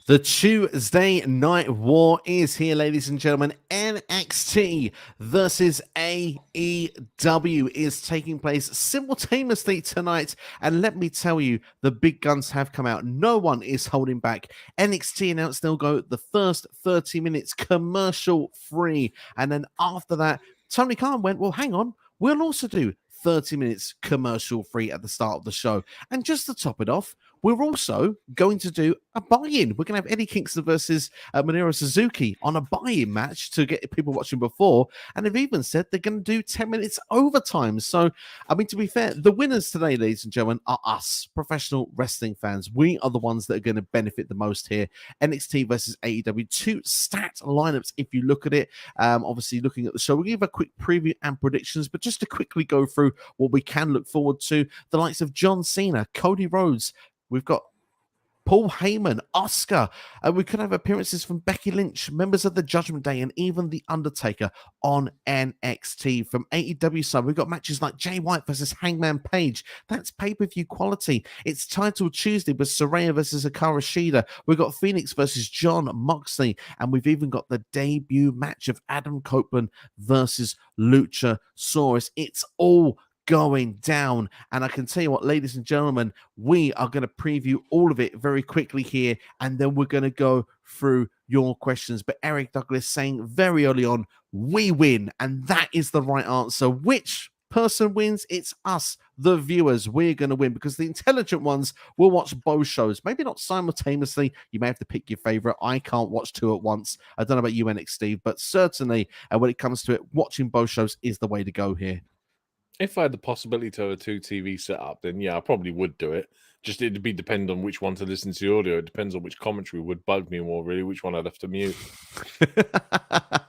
The Tuesday Night War is here, ladies and gentlemen. NXT versus AEW is taking place simultaneously tonight. And let me tell you, the big guns have come out. No one is holding back. NXT announced they'll go the first 30 minutes commercial free. And then after that, Tony Khan went, well, hang on, we'll also do 30 minutes commercial free at the start of the show. And just to top it off, we're also going to do a buy-in. We're going to have Eddie Kingston versus Minoru Suzuki on a buy-in match to get people watching before. And they've even said they're going to do 10 minutes overtime. So, I mean, to be fair, the winners today, ladies and gentlemen, are us, professional wrestling fans. We are the ones that are going to benefit the most here. NXT versus AEW, two stacked lineups if you look at it. Obviously, looking at the show, we'll give a quick preview and predictions, but just to quickly go through what we can look forward to, the likes of John Cena, Cody Rhodes. We've got Paul Heyman, Asuka. We could have appearances from Becky Lynch, members of the Judgment Day, and even the Undertaker on NXT. From AEW side, we've got matches like Jay White versus Hangman Page. That's pay-per-view quality. It's titled Tuesday with Saraya versus Hikaru Shida. We've got Phoenix versus John Moxley, and we've even got the debut match of Adam Copeland versus Luchasaurus. It's all going down, and I can tell you what, ladies and gentlemen, we are going to preview all of it very quickly here, and then we're going to go through your questions. But Eric Douglas saying very early on, we win, and that is the right answer. Which person wins? It's us, the viewers. We're going to win because the intelligent ones will watch both shows, maybe not simultaneously. You may have to pick your favorite. I can't watch two at once. I don't know about you, NXT, but certainly when it comes to it, watching both shows is the way to go here. If I had the possibility to have a 2 TV setup, then yeah, I probably would do it. Just it'd be depend on which one to listen to the audio. It depends on which commentary would bug me more, really, which one I'd have to mute.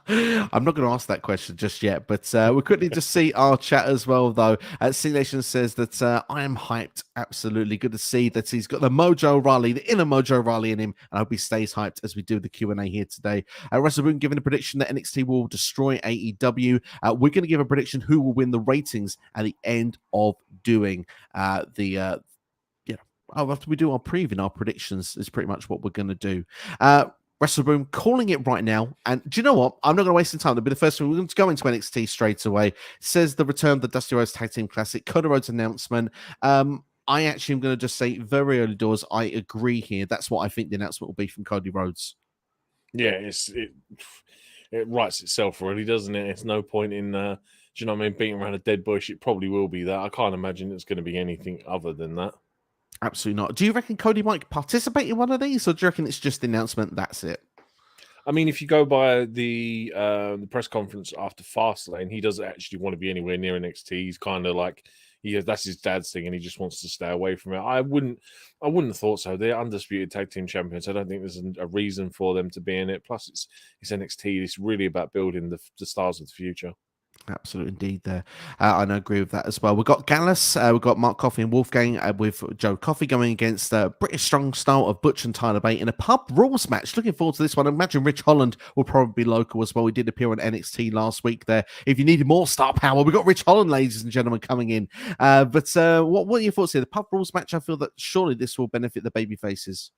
I'm not going to ask that question just yet, but we'll quickly just see our chat as well, though. C Nation says that I am hyped. Absolutely good to see that he's got the Mojo Riley, the inner Mojo Riley in him, and I hope he stays hyped as we do the Q&A here today. Russell Boone giving a prediction that NXT will destroy AEW. We're going to give a prediction who will win the ratings at the end of doing after we do our preview and our predictions is pretty much what we're going to do. WrestleBoom calling it right now. And do you know what? I'm not going to waste the time. It'll be the first one. We're going to go into NXT straight away. Says the return of the Dusty Rhodes Tag Team Classic, Cody Rhodes announcement. I actually am going to just say very early doors, I agree here. That's what I think the announcement will be from Cody Rhodes. Yeah, it writes itself already, doesn't it? It's no point in, do you know what I mean, beating around a dead bush. It probably will be that. I can't imagine it's going to be anything other than that. Absolutely not. Do you reckon Cody might participate in one of these, or do you reckon it's just the announcement, that's it? I mean, if you go by the press conference after Fastlane, he doesn't actually want to be anywhere near NXT. He's kind of like, that's his dad's thing, and he just wants to stay away from it. I wouldn't have thought so. They're undisputed tag team champions. I don't think there's a reason for them to be in it. Plus, it's NXT. It's really about building the stars of the future. Absolutely, indeed. There, I agree with that as well. We've got Gallus, we've got Mark Coffey and Wolfgang with Joe Coffey going against British Strong Style of Butch and Tyler Bate in a pub rules match. Looking forward to this one. I imagine Rich Holland will probably be local as well. He did appear on NXT last week there. If you needed more star power, we've got Rich Holland, ladies and gentlemen, coming in. But what are your thoughts here? The pub rules match, I feel that surely this will benefit the baby faces.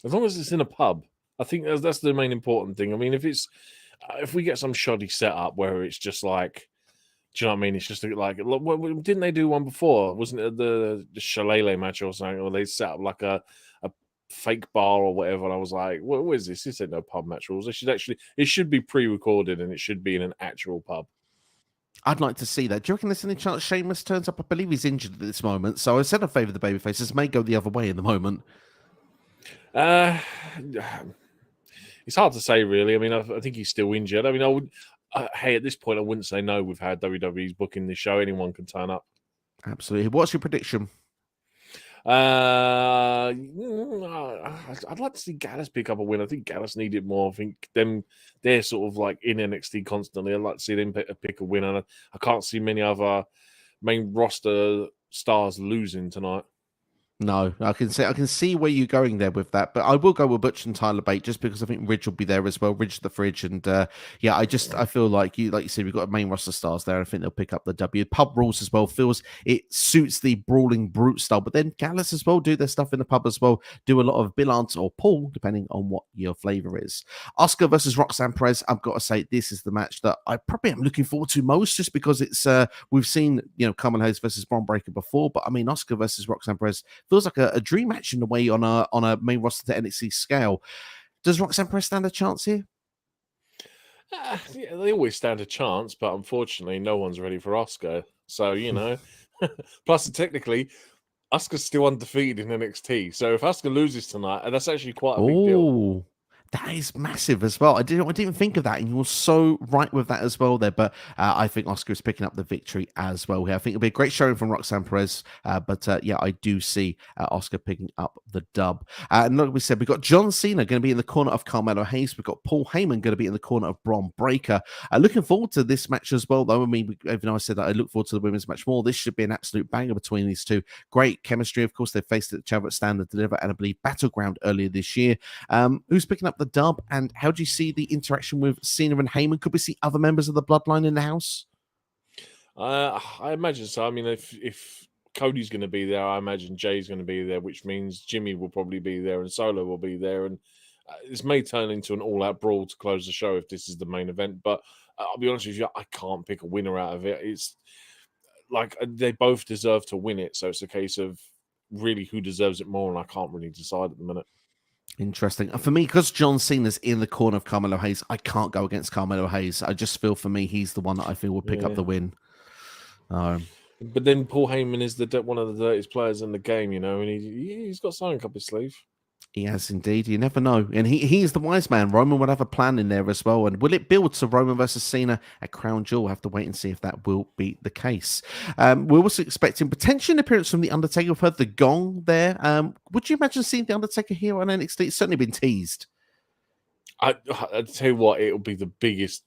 As long as it's in a pub, I think that's the main important thing. I mean, if we get some shoddy setup where it's just like, do you know what I mean? It's just like, didn't they do one before? Wasn't it the Shillelagh match or something? Or they set up like a fake bar or whatever? And I was like, what is this? This ain't no pub match rules. It should be pre-recorded and it should be in an actual pub. I'd like to see that. Do you reckon there's any chance Sheamus turns up? I believe he's injured at this moment. So I said I favour the babyfaces. May go the other way in the moment. It's hard to say, really. I mean, I think he's still injured. I mean, hey, at this point, I wouldn't say no. We've had WWE's booking this show. Anyone can turn up. Absolutely. What's your prediction? I'd like to see Gallus pick up a win. I think Gallus needed more. I think they're sort of like in NXT constantly. I'd like to see them pick a win. And I can't see many other main roster stars losing tonight. No, I can see where you're going there with that, but I will go with Butch and Tyler Bate just because I think Ridge will be there as well. Ridge the Fridge, and yeah, I feel like you said, we've got main roster stars there. I think they'll pick up the W. Pub rules as well. Feels it suits the brawling brute style, but then Gallus as well do their stuff in the pub as well. Do a lot of Billard or Paul, depending on what your flavor is. Asuka versus Roxanne Perez. I've got to say this is the match that I probably am looking forward to most, just because it's we've seen Carmelo versus Bron Breakker before, but I mean Asuka versus Roxanne Perez feels like a dream match in a way on a main roster to NXT scale. Does Roxanne Perez stand a chance here? Yeah, they always stand a chance, but unfortunately, no one's ready for Asuka. So plus technically, Asuka's still undefeated in NXT. So if Asuka loses tonight, and that's actually quite a big deal. That is massive as well. I didn't think of that, and you're so right with that as well there. But I think Asuka is picking up the victory as well here. I think it'll be a great showing from Roxanne Perez. But yeah, I do see Asuka picking up the dub. And like we said, we've got John Cena going to be in the corner of Carmelo Hayes. We've got Paul Heyman going to be in the corner of Bron Breakker. Looking forward to this match as well, though. I mean, even though I said that I look forward to the women's match more, this should be an absolute banger between these two. Great chemistry. Of course, they faced each other at Stand and Deliver and I believe Battleground earlier this year. Who's picking up the dub, and how do you see the interaction with Cena and Heyman? Could we see other members of the bloodline in the house? I imagine so. I mean, if Cody's going to be there, I imagine Jay's going to be there, which means Jimmy will probably be there and Solo will be there, and this may turn into an all-out brawl to close the show if this is the main event. But I'll be honest with you, I can't pick a winner out of it. It's like they both deserve to win it, so it's a case of really who deserves it more, and I can't really decide at the minute. Interesting. For me, because John Cena's in the corner of Carmelo Hayes, I can't go against Carmelo Hayes. I just feel, for me, he's the one that I feel will pick up the win. But then Paul Heyman is one of the dirtiest players in the game, and he's got something up his sleeve. He has indeed. You never know. And he's the wise man. Roman would have a plan in there as well. And will it build to Roman versus Cena at Crown Jewel? We'll have to wait and see if that will be the case. We're also expecting potentially an appearance from The Undertaker. We've heard the gong there. Would you imagine seeing The Undertaker here on NXT? It's certainly been teased. I'd tell you what, it'll be the biggest,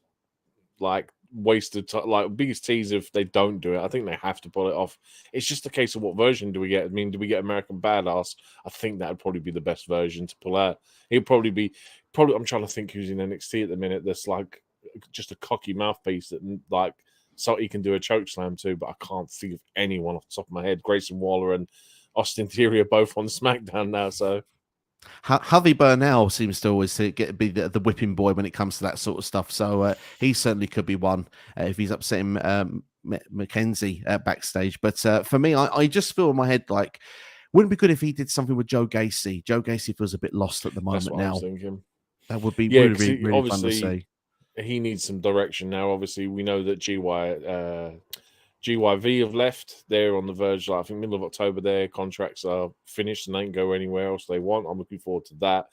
wasted time, biggest tease if they don't do it. I think they have to pull it off. It's just a case of what version do we get. I mean, do we get American Badass? I think that would probably be the best version to pull out. He'll probably be I'm trying to think who's in NXT at the minute that's just a cocky mouthpiece that so he can do a choke slam too, but I can't think of anyone off the top of my head. Grayson Waller and Austin Theory are both on SmackDown now, so Javi Bernal seems to always be the whipping boy when it comes to that sort of stuff. So he certainly could be one if he's upsetting Mackenzie backstage. But for me, I just feel in my head wouldn't it be good if he did something with Joe Gacy? Joe Gacy feels a bit lost at the moment. That's what now. I was thinking. That would be really fun to see. He needs some direction now. Obviously, we know that GYV have left. They're on the verge, I think, middle of October. Their contracts are finished and they can go anywhere else they want. I'm looking forward to that.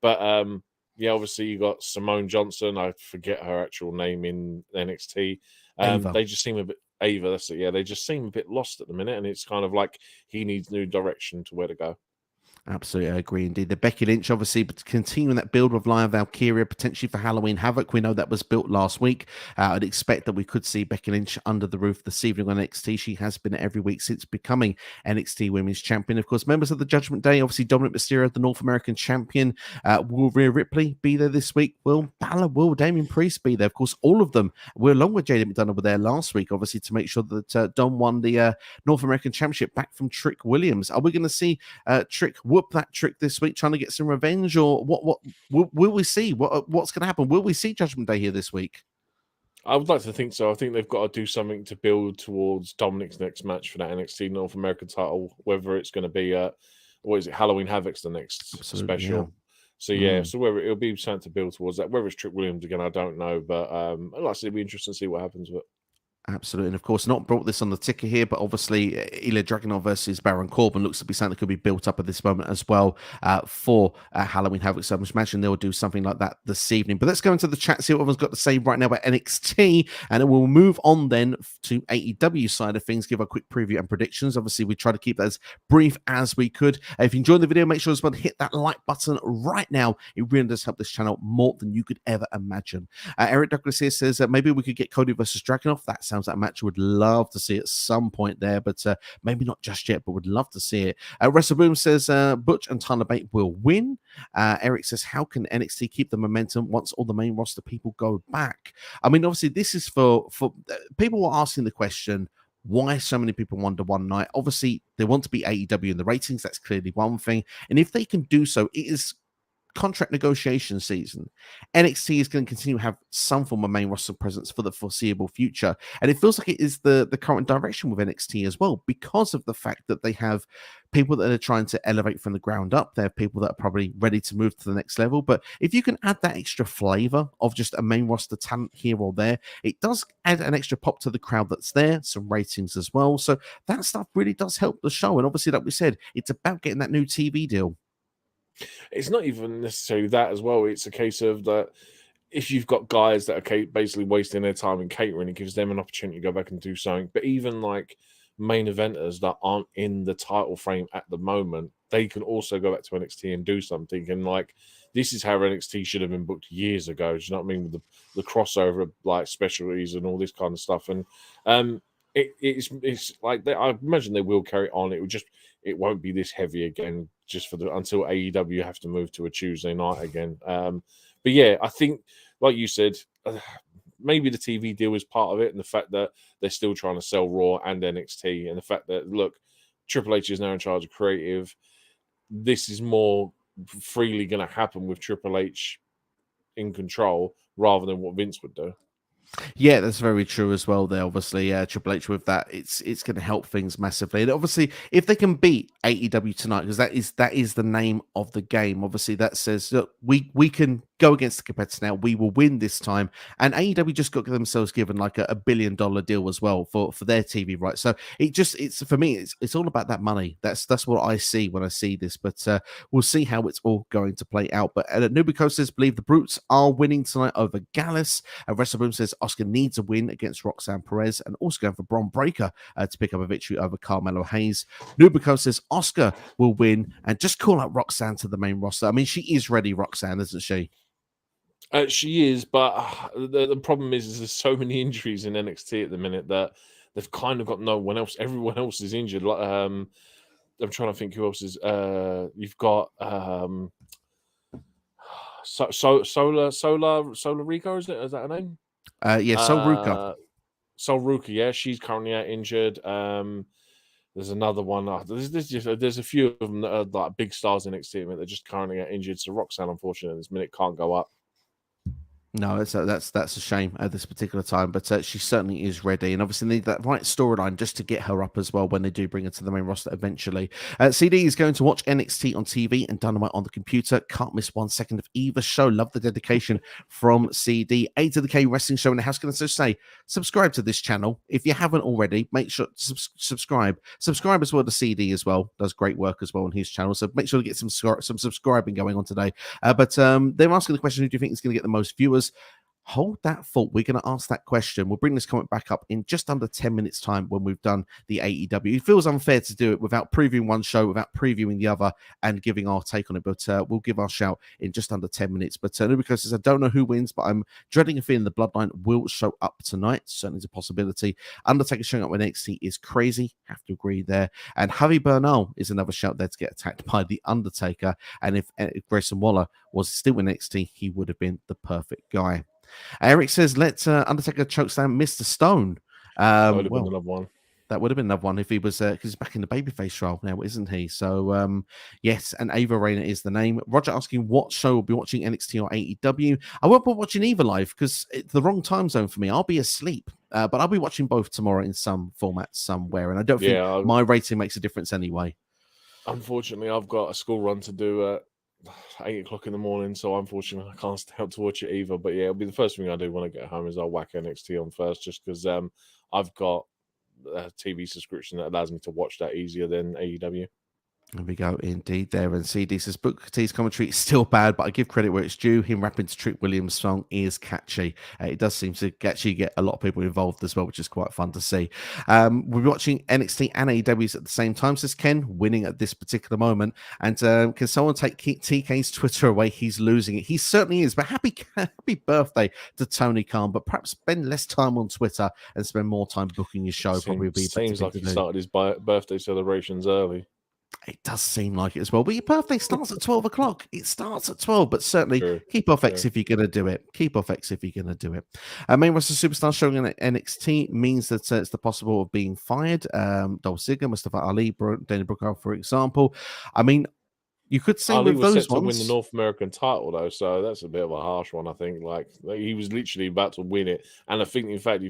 But obviously you got Simone Johnson. I forget her actual name in NXT. They just seem a bit Ava. That's it. Yeah, they just seem a bit lost at the minute, and it's kind of like he needs new direction to where to go. Absolutely, I agree indeed. The Becky Lynch, obviously, but continuing that build with Lion Valkyria, potentially for Halloween Havoc. We know that was built last week. I'd expect that we could see Becky Lynch under the roof this evening on NXT. She has been every week since becoming NXT Women's Champion. Of course, members of the Judgment Day, obviously Dominic Mysterio, the North American Champion. Will Rhea Ripley be there this week? Will Balor, will Damian Priest be there? Of course, all of them. We're along with Jada McDonough were there last week, obviously, to make sure that Dom won the North American Championship back from Trick Williams. Are we going to see Trick whoop that Trick this week, trying to get some revenge, or what will we see? What's going to happen? Will we see Judgment Day here this week? I would like to think so. I think they've got to do something to build towards Dominic's next match for that NXT North American title, whether it's going to be Halloween Havoc's the next special. Yeah. So so whether it'll be something to build towards that, whether it's Trick Williams again, I don't know, but like I said, it'll be interesting to see what happens with it. Absolutely. And of course, not brought this on the ticker here, but obviously Ilya Dragunov versus Baron Corbin looks to be something that could be built up at this moment as well for Halloween Havoc. So I imagine they'll do something like that this evening. But let's go into the chat, see what everyone's got to say right now about NXT, and then we'll move on then to AEW side of things, give a quick preview and predictions. Obviously, we try to keep that as brief as we could. If you enjoyed the video, make sure to hit that like button right now. It really does help this channel more than you could ever imagine. Eric Douglas here says that maybe we could get Cody versus Dragunov. That sounds sounds like a match would love to see at some point there, but maybe not just yet, but would love to see it. WrestleBoom says Butch and Tyler Bate will win. Eric says, how can NXT keep the momentum once all the main roster people go back? I mean, obviously, this is for people were asking the question, why so many people wonder one night? Obviously, they want to be AEW in the ratings. That's clearly one thing. And if they can do so, it is contract negotiation season. NXT is going to continue to have some form of main roster presence for the foreseeable future. And it feels like it is the current direction with NXT as well, because of the fact that they have people that are trying to elevate from the ground up. They have people that are probably ready to move to the next level. But if you can add that extra flavor of just a main roster talent here or there, it does add an extra pop to the crowd that's there, some ratings as well. So that stuff really does help the show. And obviously, like we said, it's about getting that new TV deal. It's not even necessarily that as well. It's a case of that if you've got guys that are basically wasting their time in catering, it gives them an opportunity to go back and do something. But even like main eventers that aren't in the title frame at the moment, they can also go back to NXT and do something. And like, this is how NXT should have been booked years ago. Do you know what I mean? With the crossover of like specialties and all this kind of stuff. And it's like I imagine they will carry on. It won't be this heavy again just until AEW have to move to a Tuesday night again. But yeah, I think like you said, maybe the TV deal is part of it, and the fact that they're still trying to sell Raw and NXT, and the fact that look, Triple H is now in charge of creative. This is more freely going to happen with Triple H in control rather than what Vince would do. Yeah, that's very true as well. There, obviously, Triple H with that, it's going to help things massively. And obviously, if they can beat AEW tonight, because that is the name of the game. Obviously, that says look, we can go against the competitors now. We will win this time. And AEW just got themselves given like a $1 billion deal as well for their TV rights. So it's for me, it's all about that money. That's what I see when I see this. But we'll see how it's all going to play out. But Nubico says believe the Brutes are winning tonight over Gallus. WrestleBoom says Asuka needs a win against Roxanne Perez, and also going for Bron Breakker to pick up a victory over Carmelo Hayes. Nubico says Asuka will win and just call out Roxanne to the main roster. I mean, she is ready, Roxanne, isn't she? She is, but the problem is there's so many injuries in NXT at the minute that they've kind of got no one else. Everyone else is injured. I'm trying to think who else is. You've got Solar Rico, is that her name? Yeah, Sol Ruka. Sol Ruka, yeah, she's currently out injured. There's another one. There's a few of them that are like big stars in NXT that are just currently out injured. So Roxanne, unfortunately, at this minute can't go up. No, that's a shame at this particular time, but she certainly is ready, and obviously need that right storyline just to get her up as well when they do bring her to the main roster eventually. CD is going to watch NXT on TV and Dynamite on the computer. Can't miss 1 second of either show. Love the dedication from CD. A to the K Wrestling Show in the house. Going to say subscribe to this channel if you haven't already. Make sure to subscribe as well to CD as well. Does great work as well on his channel, so make sure to get some subscribing going on today. But they're asking the question: who do you think is going to get the most viewers? Hold that thought. We're going to ask that question. We'll bring this comment back up in just under 10 minutes time when we've done the AEW. It feels unfair to do it without previewing one show, without previewing the other and giving our take on it. But we'll give our shout in just under 10 minutes. But Nubico says, I don't know who wins, but I'm dreading a feeling the Bloodline will show up tonight. Certainly is a possibility. Undertaker showing up with NXT is crazy. Have to agree there. And Javi Bernal is another shout there to get attacked by the Undertaker. And if Grayson Waller was still in NXT, he would have been the perfect guy. Eric says, let Undertaker chokeslam Mr. Stone. That would have been another one. That would have been another one if he was, because he's back in the babyface role now, isn't he? So, yes, and Ava Reina is the name. Roger asking what show will be watching, NXT or AEW. I won't be watching either live because it's the wrong time zone for me. I'll be asleep, but I'll be watching both tomorrow in some format somewhere, and I don't think my rating makes a difference anyway. Unfortunately, I've got a school run to do at 8 o'clock in the morning, so unfortunately I can't stay up to watch it either. But yeah, it'll be the first thing I do when I get home is I'll whack NXT on first, just because I've got a TV subscription that allows me to watch that easier than AEW. There we go, indeed. There, and CD says Booker T's commentary is still bad, but I give credit where it's due. Him rapping to Trick Williams' song is catchy. It does seem to actually get a lot of people involved as well, which is quite fun to see. We're watching NXT and AEW's at the same time, says Ken, winning at this particular moment. And can someone take TK's Twitter away? He's losing it. He certainly is. But happy birthday to Tony Khan. But perhaps spend less time on Twitter and spend more time booking your show. Seems like he started his birthday celebrations early. It does seem like it as well. But your birthday starts at 12 o'clock. It starts at 12, but certainly keep off X if you're going to do it. Keep off X if you're going to do it. Main roster superstar showing in NXT means that it's the possible of being fired. Dolph Ziggler, Mustafa Ali, Danny Brooker, for example. I mean, you could say Ali with was those set to ones, win the North American title, though, so that's a bit of a harsh one, I think. Like he was literally about to win it. And I think, in fact,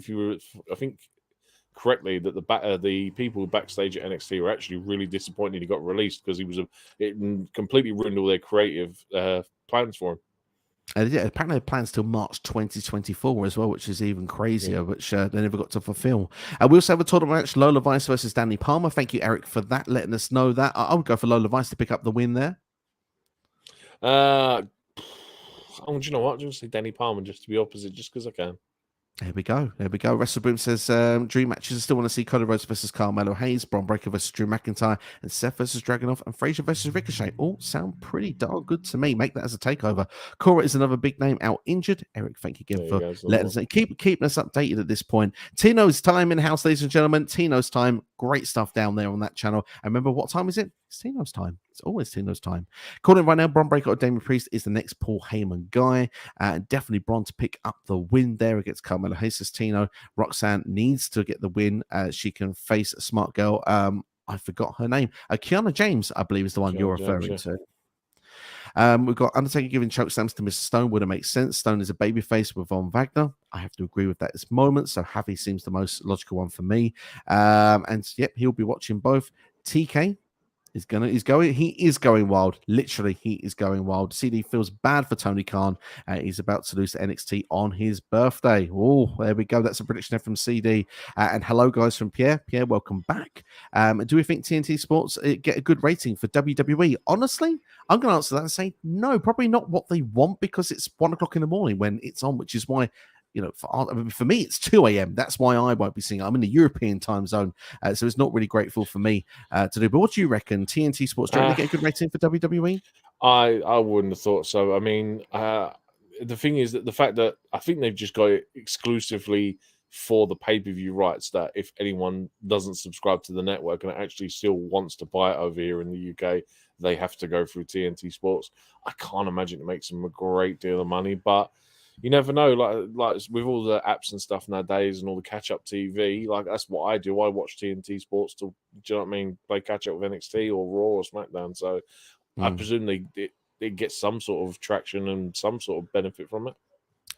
correctly that the people backstage at NXT were actually really disappointed he got released because it completely ruined all their creative plans for him. Apparently, plans till March 2024 as well, which is even crazier, which they never got to fulfill. We also have a tournament match, Lola Vice versus Danny Palmer. Thank you, Eric, for that, letting us know that. I would go for Lola Vice to pick up the win there. Do you know what? I'm going to say Danny Palmer just to be opposite, just because I can. There we go. WrestleBoom says dream matches. I still want to see Cody Rhodes versus Carmelo Hayes, Bron Breakker versus Drew McIntyre, and Seth versus Dragunov, and Frazier versus Ricochet. All sound pretty darn good to me. Make that as a takeover. Cora is another big name out injured. Eric, thank you again for letting us know. Keeping us updated at this point. Tino's time in house, ladies and gentlemen. Tino's time. Great stuff down there on that channel. And remember, what time is it? It's Tino's time. It's always Tino's time. Calling right now, Bron Breakker or Damien Priest is the next Paul Heyman guy. Definitely Bron to pick up the win there against Carmelo Hayes. Tino. Roxanne needs to get the win. She can face a smart girl. I forgot her name. Kiana James, I believe, is the one you're referring to. We've got Undertaker giving chokeslams to Mr. Stone. Would it make sense? Stone is a babyface with Von Wagner. I have to agree with that at this moment. So Javi seems the most logical one for me. And yep, he'll be watching both. TK he is going wild. Literally, he is going wild. CD feels bad for Tony Khan. He's about to lose to NXT on his birthday. Oh, there we go. That's a prediction there from CD. And hello, guys, from Pierre. Pierre, welcome back. Do we think TNT Sports get a good rating for WWE? Honestly, I'm going to answer that and say no, probably not what they want, because it's 1 o'clock in the morning when it's on, which is why, you know, for me, it's 2 a.m. That's why I won't be seeing it. I'm in the European time zone, so it's not really grateful for me to do. But what do you reckon? TNT Sports, do you get a good rating for WWE? I wouldn't have thought so. I mean, the thing is that the fact that I think they've just got it exclusively for the pay-per-view rights, that if anyone doesn't subscribe to the network and actually still wants to buy it over here in the UK, they have to go through TNT Sports. I can't imagine it makes them a great deal of money, but you never know. Like with all the apps and stuff nowadays and all the catch-up TV, like that's what I do. I watch TNT Sports to, do you know what I mean, play catch-up with NXT or Raw or SmackDown. So I presume it gets some sort of traction and some sort of benefit from it.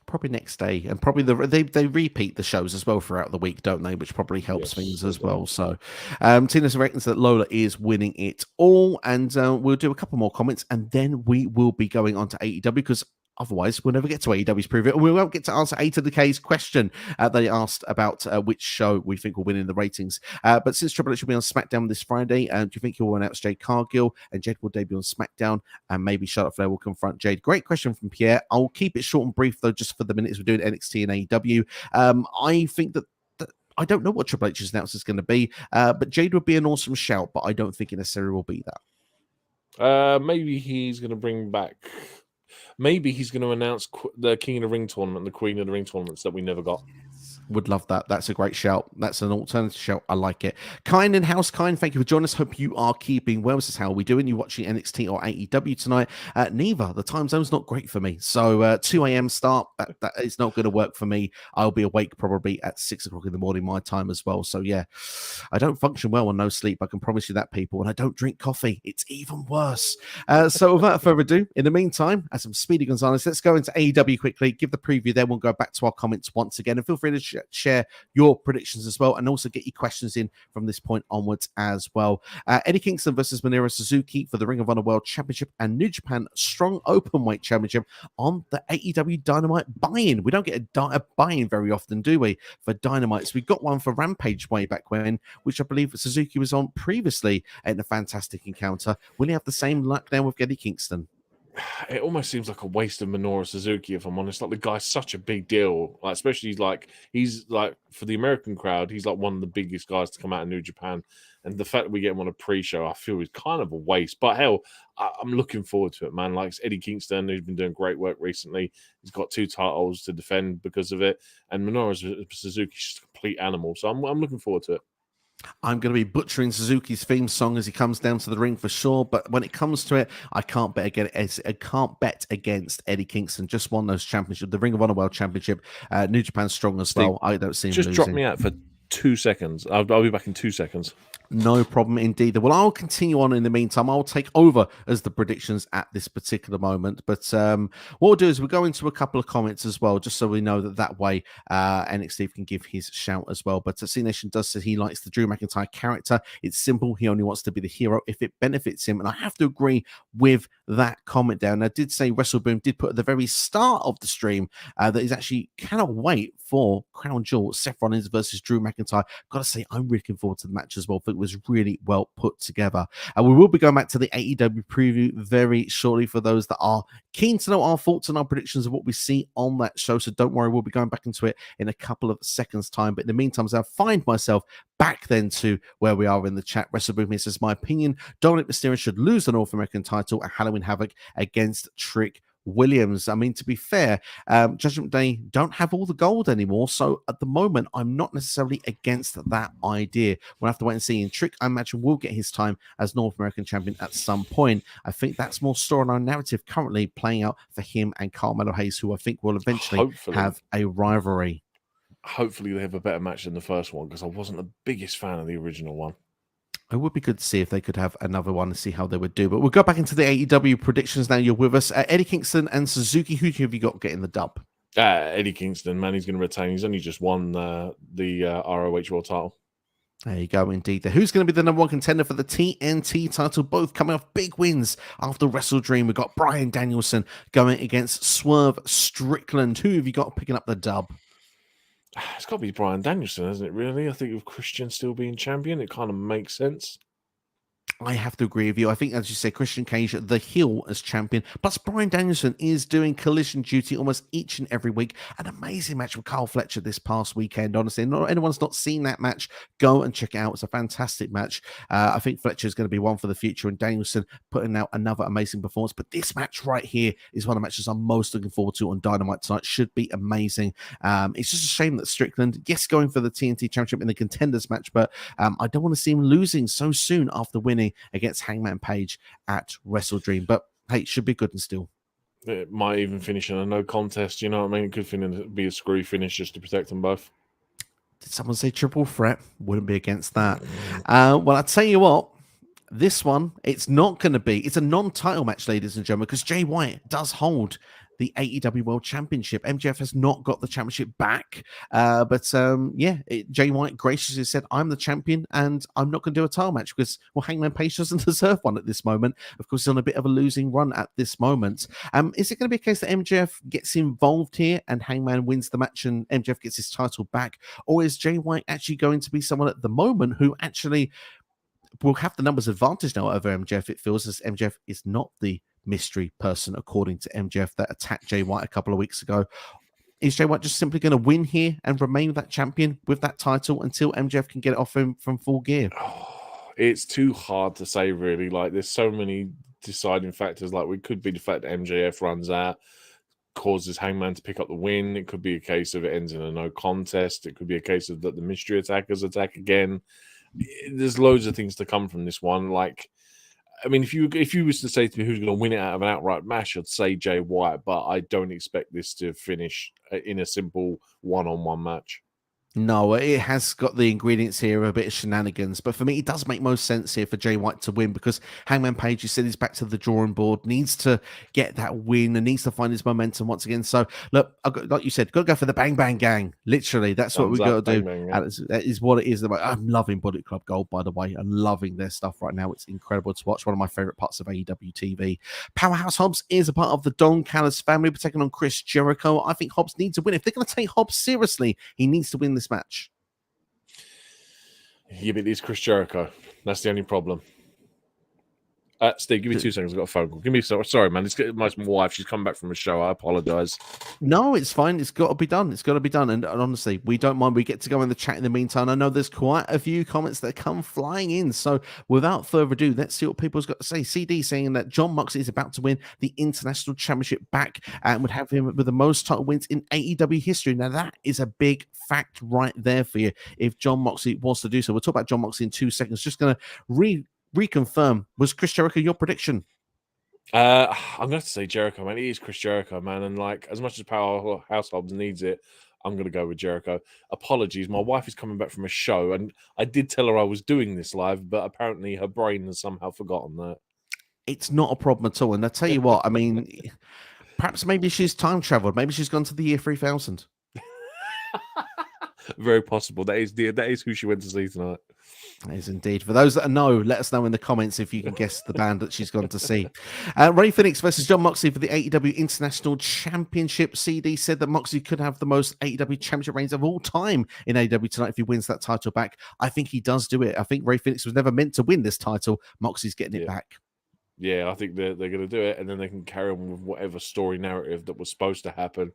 Probably next day, and probably they repeat the shows as well throughout the week, don't they? Which probably helps things as well. So, Tina reckons that Lola is winning it all, and we'll do a couple more comments, and then we will be going on to AEW, because otherwise, we'll never get to AEW's preview, and we won't get to answer A to the K's question they asked about which show we think will win in the ratings. But since Triple H will be on SmackDown this Friday, do you think he'll announce Jade Cargill and Jade will debut on SmackDown, and maybe Charlotte Flair will confront Jade? Great question from Pierre. I'll keep it short and brief, though, just for the minutes we're doing NXT and AEW. I think that I don't know what Triple H's announcement is going to be, but Jade would be an awesome shout, but I don't think it necessarily will be that. Maybe he's going to bring back... Maybe he's going to announce the King of the Ring tournament and the Queen of the Ring tournaments that we never got. Would love that. That's a great shout. That's an alternative shout. I like it. Kind in house, Kind, thank you for joining us. Hope you are keeping well. This is how are we doing? You watching NXT or AEW tonight? Neither. The time zone's not great for me. So 2 a.m. start, that is not going to work for me. I'll be awake probably at 6 o'clock in the morning, my time as well. So yeah, I don't function well on no sleep. I can promise you that, people. And I don't drink coffee. It's even worse. So without further ado, in the meantime, as I'm Speedy Gonzalez, let's go into AEW quickly, give the preview, then we'll go back to our comments once again. And feel free to share your predictions as well, and also get your questions in from this point onwards as well. Eddie Kingston versus Minoru Suzuki for the Ring of Honor World Championship and New Japan Strong Openweight Championship on the AEW Dynamite buy-in. We don't get a buy-in very often, do we, for Dynamites? We got one for Rampage way back when, which I believe Suzuki was on previously in a fantastic encounter. Will he have the same luck now with Eddie Kingston? It almost seems like a waste of Minoru Suzuki, if I'm honest. Like, the guy's such a big deal, like, especially he's like for the American crowd, he's like one of the biggest guys to come out of New Japan, and the fact that we get him on a pre-show, I feel is kind of a waste. But hell, I'm looking forward to it, man. Like, it's Eddie Kingston, who's been doing great work recently. He's got 2 titles to defend because of it, and Minoru Suzuki's just a complete animal. So I'm looking forward to it. I'm going to be butchering Suzuki's theme song as he comes down to the ring for sure, but when it comes to it, I can't bet against Eddie Kingston. Just won those championships, the Ring of Honor World Championship, New Japan Strong as well. I don't see him just losing. drop me out for 2 seconds. I'll be back in 2 seconds. No problem indeed. Well, I'll continue on in the meantime. I'll take over as the predictions at this particular moment. But what we'll do is we'll go into a couple of comments as well, just so we know that way NXT can give his shout as well. But C Nation does say he likes the Drew McIntyre character. It's simple. He only wants to be the hero if it benefits him. And I have to agree with that comment down. I did say WrestleBoom did put at the very start of the stream that he's actually cannot wait for Crown Jewel, Seth Rollins versus Drew McIntyre. Got to say, I'm really looking forward to the match as well. It was really well put together. And we will be going back to the AEW preview very shortly for those that are keen to know our thoughts and our predictions of what we see on that show. So don't worry, we'll be going back into it in a couple of seconds' time. But in the meantime, as I find myself back then to where we are in the chat, WrestleBoom here says, my opinion, Dominic Mysterio should lose the North American title at Halloween Havoc against Trick Williams. I mean, to be fair, Judgment Day don't have all the gold anymore, so at the moment I'm not necessarily against that idea. We'll have to wait and see. In Trick, I imagine, will get his time as North American champion at some point. I think that's more storyline narrative currently playing out for him and Carmelo Hayes, who I think will eventually have a rivalry. Hopefully they have a better match than the first one, because I wasn't the biggest fan of the original one. It would be good to see if they could have another one and see how they would do. But we'll go back into the AEW predictions now. You're with us. Eddie Kingston and Suzuki, who have you got getting the dub? Eddie Kingston, man, he's going to retain. He's only just won the ROH World title. There you go, indeed. Who's going to be the number one contender for the TNT title? Both coming off big wins after Wrestle Dream. We've got Bryan Danielson going against Swerve Strickland. Who have you got picking up the dub? It's got to be Bryan Danielson, hasn't it, really? I think with Christian still being champion, it kind of makes sense. I have to agree with you. I think, as you say, Christian Cage, the heel as champion. Plus, Bryan Danielson is doing collision duty almost each and every week. An amazing match with Kyle Fletcher this past weekend, honestly. Anyone's not seen that match, go and check it out. It's a fantastic match. I think Fletcher is going to be one for the future, and Danielson putting out another amazing performance. But this match right here is one of the matches I'm most looking forward to on Dynamite tonight. Should be amazing. It's just a shame that Strickland, yes, going for the TNT Championship in the contenders match, but I don't want to see him losing so soon after winning against Hangman Page at Wrestle Dream. But hey, it should be good and still. It might even finish in a no contest, you know what I mean? It could be a screw finish just to protect them both. Did someone say triple threat? Wouldn't be against that. Well, I'll tell you what, this one, it's not going to be. It's a non-title match, ladies and gentlemen, because Jay White does hold the AEW World Championship. MJF has not got the championship back. Jay White graciously said, I'm the champion and I'm not going to do a title match because, well, Hangman Page doesn't deserve one at this moment. Of course, he's on a bit of a losing run at this moment. Is it going to be a case that MJF gets involved here and Hangman wins the match and MJF gets his title back? Or is Jay White actually going to be someone at the moment who actually will have the numbers advantage now over MJF? It feels as MJF is not the mystery person, according to MJF, that attacked Jay White a couple of weeks ago. Is Jay White just simply going to win here and remain that champion with that title until MJF can get it off him from Full Gear? It's too hard to say, really. Like, there's so many deciding factors. Like, it could be the fact that MJF runs out, causes Hangman to pick up the win. It could be a case of it ends in a no contest. It could be a case of that the mystery attackers attack again. There's loads of things to come from this one. Like, I mean, if you was to say to me who's going to win it out of an outright match, I'd say Jay White, but I don't expect this to finish in a simple one-on-one match. No, it has got the ingredients here of a bit of shenanigans, but for me, it does make most sense here for Jay White to win because Hangman Page, you said, he's back to the drawing board, needs to get that win and needs to find his momentum once again. So, look, like you said, got to go for the Bang Bang Gang. Literally, that's what we got to do. Bang, And that is what it is. I'm loving Bullet Club Gold, by the way. I'm loving their stuff right now. It's incredible to watch. One of my favorite parts of AEW TV. Powerhouse Hobbs is a part of the Don Callis family. We're taking on Chris Jericho. I think Hobbs needs to win. If they're going to take Hobbs seriously, he needs to win this match. Yeah, but it's Chris Jericho. That's the only problem. Steve, give me 2 seconds. I've got a phone call. Give me sorry, man. It's my wife. She's come back from a show. I apologize. No, it's fine. It's got to be done. It's got to be done. And honestly, we don't mind. We get to go in the chat in the meantime. I know there's quite a few comments that come flying in. So without further ado, let's see what people's got to say. CD saying that Jon Moxley is about to win the International Championship back and would have him with the most title wins in AEW history. Now, that is a big fact right there for you if Jon Moxley wants to do so. We'll talk about Jon Moxley in 2 seconds. Just going to reconfirm, was Chris Jericho your prediction? I'm going to have to say Jericho, man. It is Chris Jericho, man. And like, as much as Powerhouse Hobbs needs it, I'm going to go with Jericho. Apologies. My wife is coming back from a show, and I did tell her I was doing this live, but apparently her brain has somehow forgotten that. It's not a problem at all. And I tell you what, I mean, perhaps maybe she's time traveled. Maybe she's gone to the year 3000. Very possible. That is who she went to see tonight. That is indeed. For those that know, let us know in the comments if you can guess the band that she's gone to see. Ray Phoenix versus Jon Moxley for the AEW International Championship. CD said that Moxley could have the most AEW Championship reigns of all time in AEW tonight if he wins that title back. I think he does do it. I think Ray Phoenix was never meant to win this title. Moxley's getting it back. Yeah, I think they're going to do it, and then they can carry on with whatever story narrative that was supposed to happen.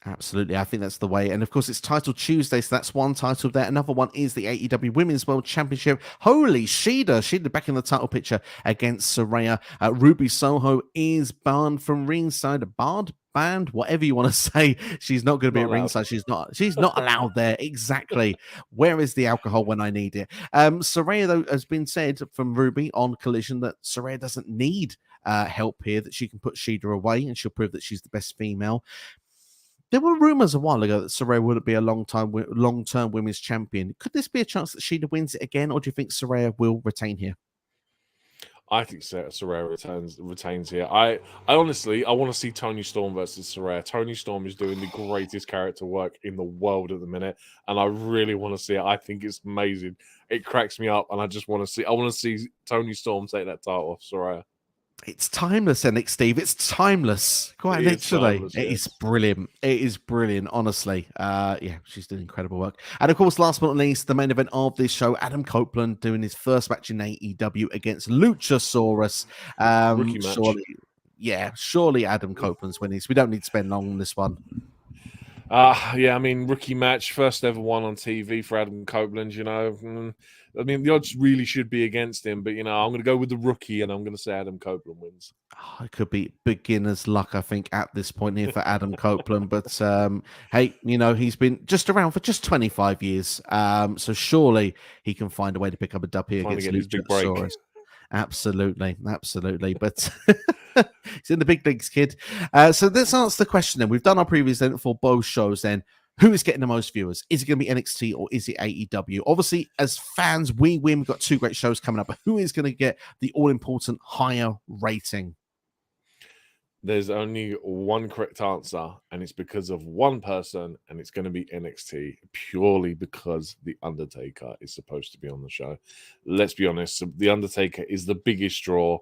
Absolutely. I think that's the way. And of course, it's Title Tuesday, so that's one title there. Another one is the AEW Women's World Championship. Holy Shida back in the title picture against Saraya. Ruby Soho is banned from ringside. Banned, whatever you want to say. She's not going to be at ringside. She's not allowed there. Exactly. Where is the alcohol when I need it? Saraya, though, has been said from Ruby on Collision that Saraya doesn't need help here, that she can put Shida away and she'll prove that she's the best female. There were rumors a while ago that Saraya wouldn't be a long-term women's champion. Could this be a chance that Shida wins it again, or do you think Saraya will retain here? I think Saraya retains here. I honestly, I want to see Toni Storm versus Saraya. Toni Storm is doing the greatest character work in the world at the minute, and I really want to see it. I think it's amazing. It cracks me up, and I want to see Toni Storm take that title off Saraya. It's timeless, NXT Steve. It's timeless. Quite literally. It is brilliant. It is brilliant, honestly. Yeah, she's doing incredible work. And of course, last but not least, the main event of this show, Adam Copeland doing his first match in AEW against Luchasaurus. Rookie match. Surely Adam Copeland's winning. So we don't need to spend long on this one. Yeah, I mean, rookie match, first ever one on TV for Adam Copeland, you know. I mean, the odds really should be against him, but, you know, I'm going to go with the rookie, and I'm going to say Adam Copeland wins. It could be beginner's luck, I think, at this point here for Adam Copeland. But, hey, you know, he's been just around for just 25 years. So surely he can find a way to pick up a dub here against Luchasaurus. Absolutely. But he's in the big leagues, kid. So let's answer the question then. We've done our previous then for both shows then. Who is getting the most viewers? Is it going to be NXT or is it AEW? Obviously, as fans, we've got two great shows coming up, but who is going to get the all-important higher rating? There's only one correct answer, and it's because of one person, and it's going to be NXT, purely because The Undertaker is supposed to be on the show. Let's be honest, The Undertaker is the biggest draw.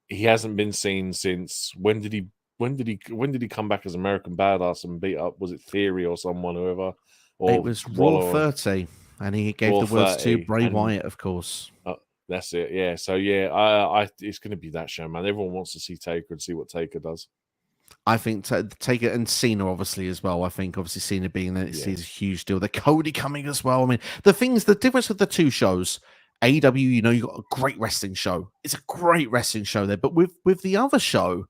He hasn't been seen since, when did he come back as American Badass and beat up, was it Theory or someone, whoever? Or it was Raw 30, and he gave Raw the words to Bray Wyatt, of course. That's it, yeah. So, yeah, it's going to be that show, man. Everyone wants to see Taker and see what Taker does. I think Taker and Cena, obviously, as well. I think, obviously, Cena being there is a huge deal. The Cody coming as well. I mean, the difference with the two shows, AEW, you know, you got a great wrestling show. It's a great wrestling show there. But with the other show,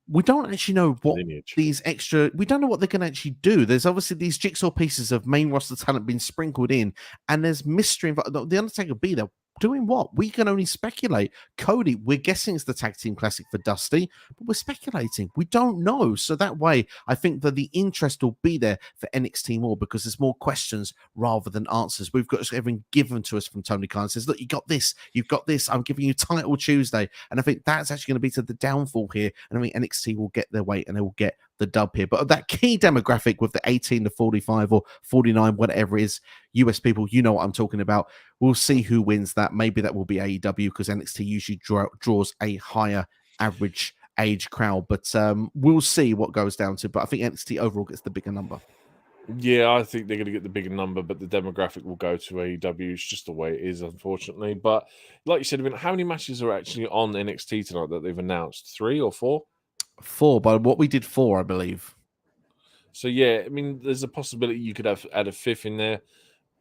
we don't actually know what we don't know what they're going to actually do. There's obviously these jigsaw pieces of main roster talent being sprinkled in, and there's mystery involved. The Undertaker will be there. doing what? We can only speculate. Cody, we're guessing it's the Tag Team Classic for Dusty, but we're speculating. We don't know. So that way, I think that the interest will be there for NXT more because there's more questions rather than answers. We've got everything given to us from Tony Khan. Says, look, you got this, you've got this. I'm giving you Title Tuesday. And I think that's actually going to be to the downfall here. And I mean, NXT will get their weight and they will get the dub here. But that key demographic with the 18 to 45 or 49, whatever it is, US people, you know what I'm talking about. We'll see who wins that. Maybe that will be AEW because NXT usually draws a higher average age crowd. But we'll see what goes down to. But I think NXT overall gets the bigger number. Yeah, I think they're going to get the bigger number, but the demographic will go to AEW. It's just the way it is, unfortunately. But like you said, I mean, how many matches are actually on NXT tonight that they've announced? 3 or 4? 4, but what we did 4, I believe. So yeah, I mean, there's a possibility you could have add a 5th in there.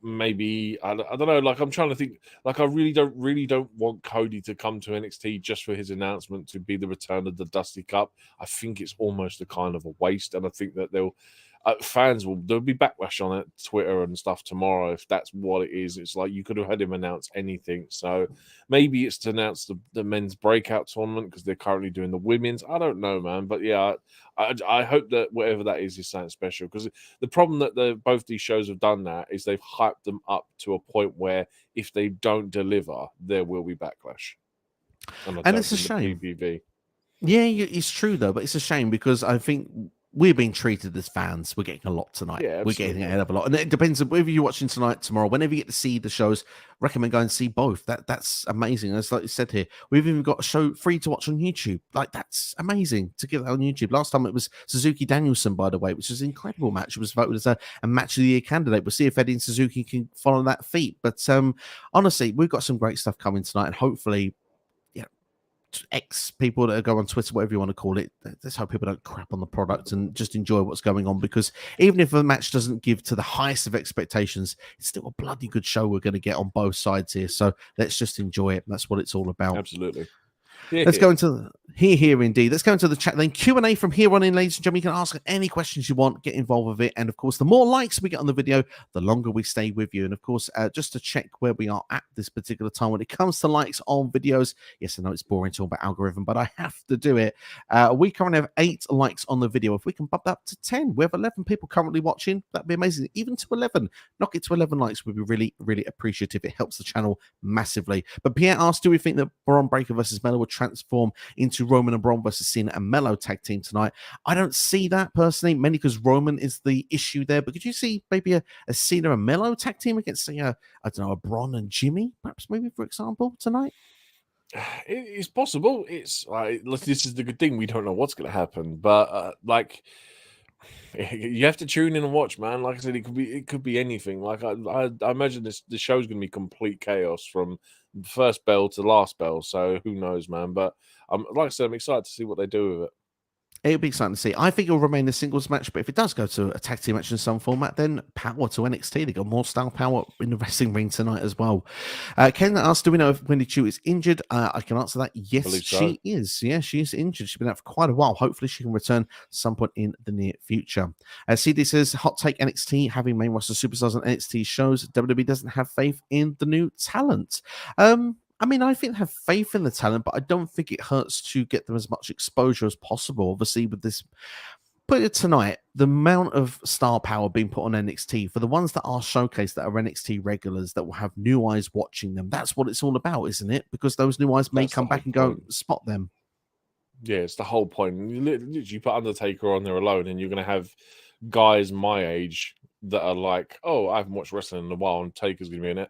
Maybe I don't know. Like I'm trying to think. Like I really don't want Cody to come to NXT just for his announcement to be the return of the Dusty Cup. I think it's almost a kind of a waste, and I think that there'll be backlash on it, Twitter and stuff tomorrow if that's what it is. It's like you could have had him announce anything. So maybe it's to announce the men's breakout tournament because they're currently doing the women's. I don't know, man. But yeah, I hope that whatever that is something special because the problem that both these shows have done that is they've hyped them up to a point where if they don't deliver, there will be backlash. And it's a shame. PPV. Yeah, it's true though, but it's a shame because I think we're being treated as fans. We're getting a lot tonight. Yeah, we're getting a hell of a lot. And it depends on whether you're watching tonight, tomorrow, whenever you get to see the shows, recommend going and see both. That's amazing. As like you said here, we've even got a show free to watch on YouTube. Like, that's amazing to get that on YouTube. Last time it was Suzuki Danielson, by the way, which was an incredible match. It was voted as a match of the year candidate. We'll see if Eddie and Suzuki can follow that feat. But honestly, we've got some great stuff coming tonight, and hopefully, X people that go on Twitter, whatever you want to call it, let's hope people don't crap on the product and just enjoy what's going on, because even if a match doesn't give to the highest of expectations, it's still a bloody good show we're going to get on both sides here. So let's just enjoy it. That's what it's all about. Absolutely. Let's go into here indeed. Let's go into the chat then. Q&A from here on in, ladies and gentlemen. You can ask any questions you want, get involved with it. And of course, the more likes we get on the video, the longer we stay with you. And of course, just to check where we are at this particular time when it comes to likes on videos. Yes, I know it's boring talking about algorithm, but I have to do it. We currently have 8 likes on the video. If we can bump that up to 10, we have 11 people currently watching. That'd be amazing. Even to 11, knock it to 11 likes would be really, really appreciative. It helps the channel massively. But Pierre asked, do we think that Bron Breakker versus Melo would transform into Roman and Bron versus Cena and Melo tag team tonight? I don't see that personally, mainly because Roman is the issue there. But could you see maybe a Cena and Melo tag team against, say, I don't know, a Bron and Jimmy, perhaps, maybe, for example, tonight? It's possible. It's like, this is the good thing. We don't know what's going to happen, but you have to tune in and watch, man. Like I said, it could be anything. Like I imagine the show's going to be complete chaos from first bell to last bell. So who knows, man? But like I said, I'm excited to see what they do with it. It'll be exciting to see. I think it'll remain a singles match, but if it does go to a tag team match in some format, then power to NXT. They got more star power in the wrestling ring tonight as well. Ken asked, do we know if Wendy Chu is injured? I can answer that. Yes, she is. Yeah, she is injured. She's been out for quite a while. Hopefully she can return some point in the near future. CD says, hot take, NXT having main roster superstars on NXT shows WWE doesn't have faith in the new talent. I mean, I think they have faith in the talent, but I don't think it hurts to get them as much exposure as possible. Obviously, with this, put it tonight, the amount of star power being put on NXT for the ones that are showcased, that are NXT regulars, that will have new eyes watching them. That's what it's all about, isn't it? Because those new eyes may come back and go spot them. Yeah, it's the whole point. You put Undertaker on there alone, and you're going to have guys my age that are like, oh, I haven't watched wrestling in a while, and Taker's gonna be in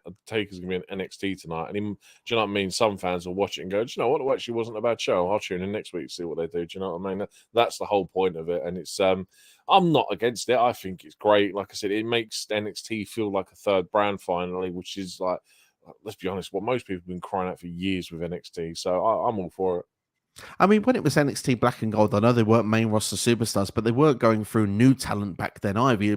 NXT tonight. And do you know what I mean? Some fans will watch it and go, do you know what? It actually wasn't a bad show. I'll tune in next week to see what they do. Do you know what I mean? That's the whole point of it. And it's I'm not against it. I think it's great. Like I said, it makes NXT feel like a third brand finally, which is like, let's be honest, what most people have been crying out for years with NXT. So I'm all for it. I mean, when it was NXT Black and Gold, I know they weren't main roster superstars, but they weren't going through new talent back then either.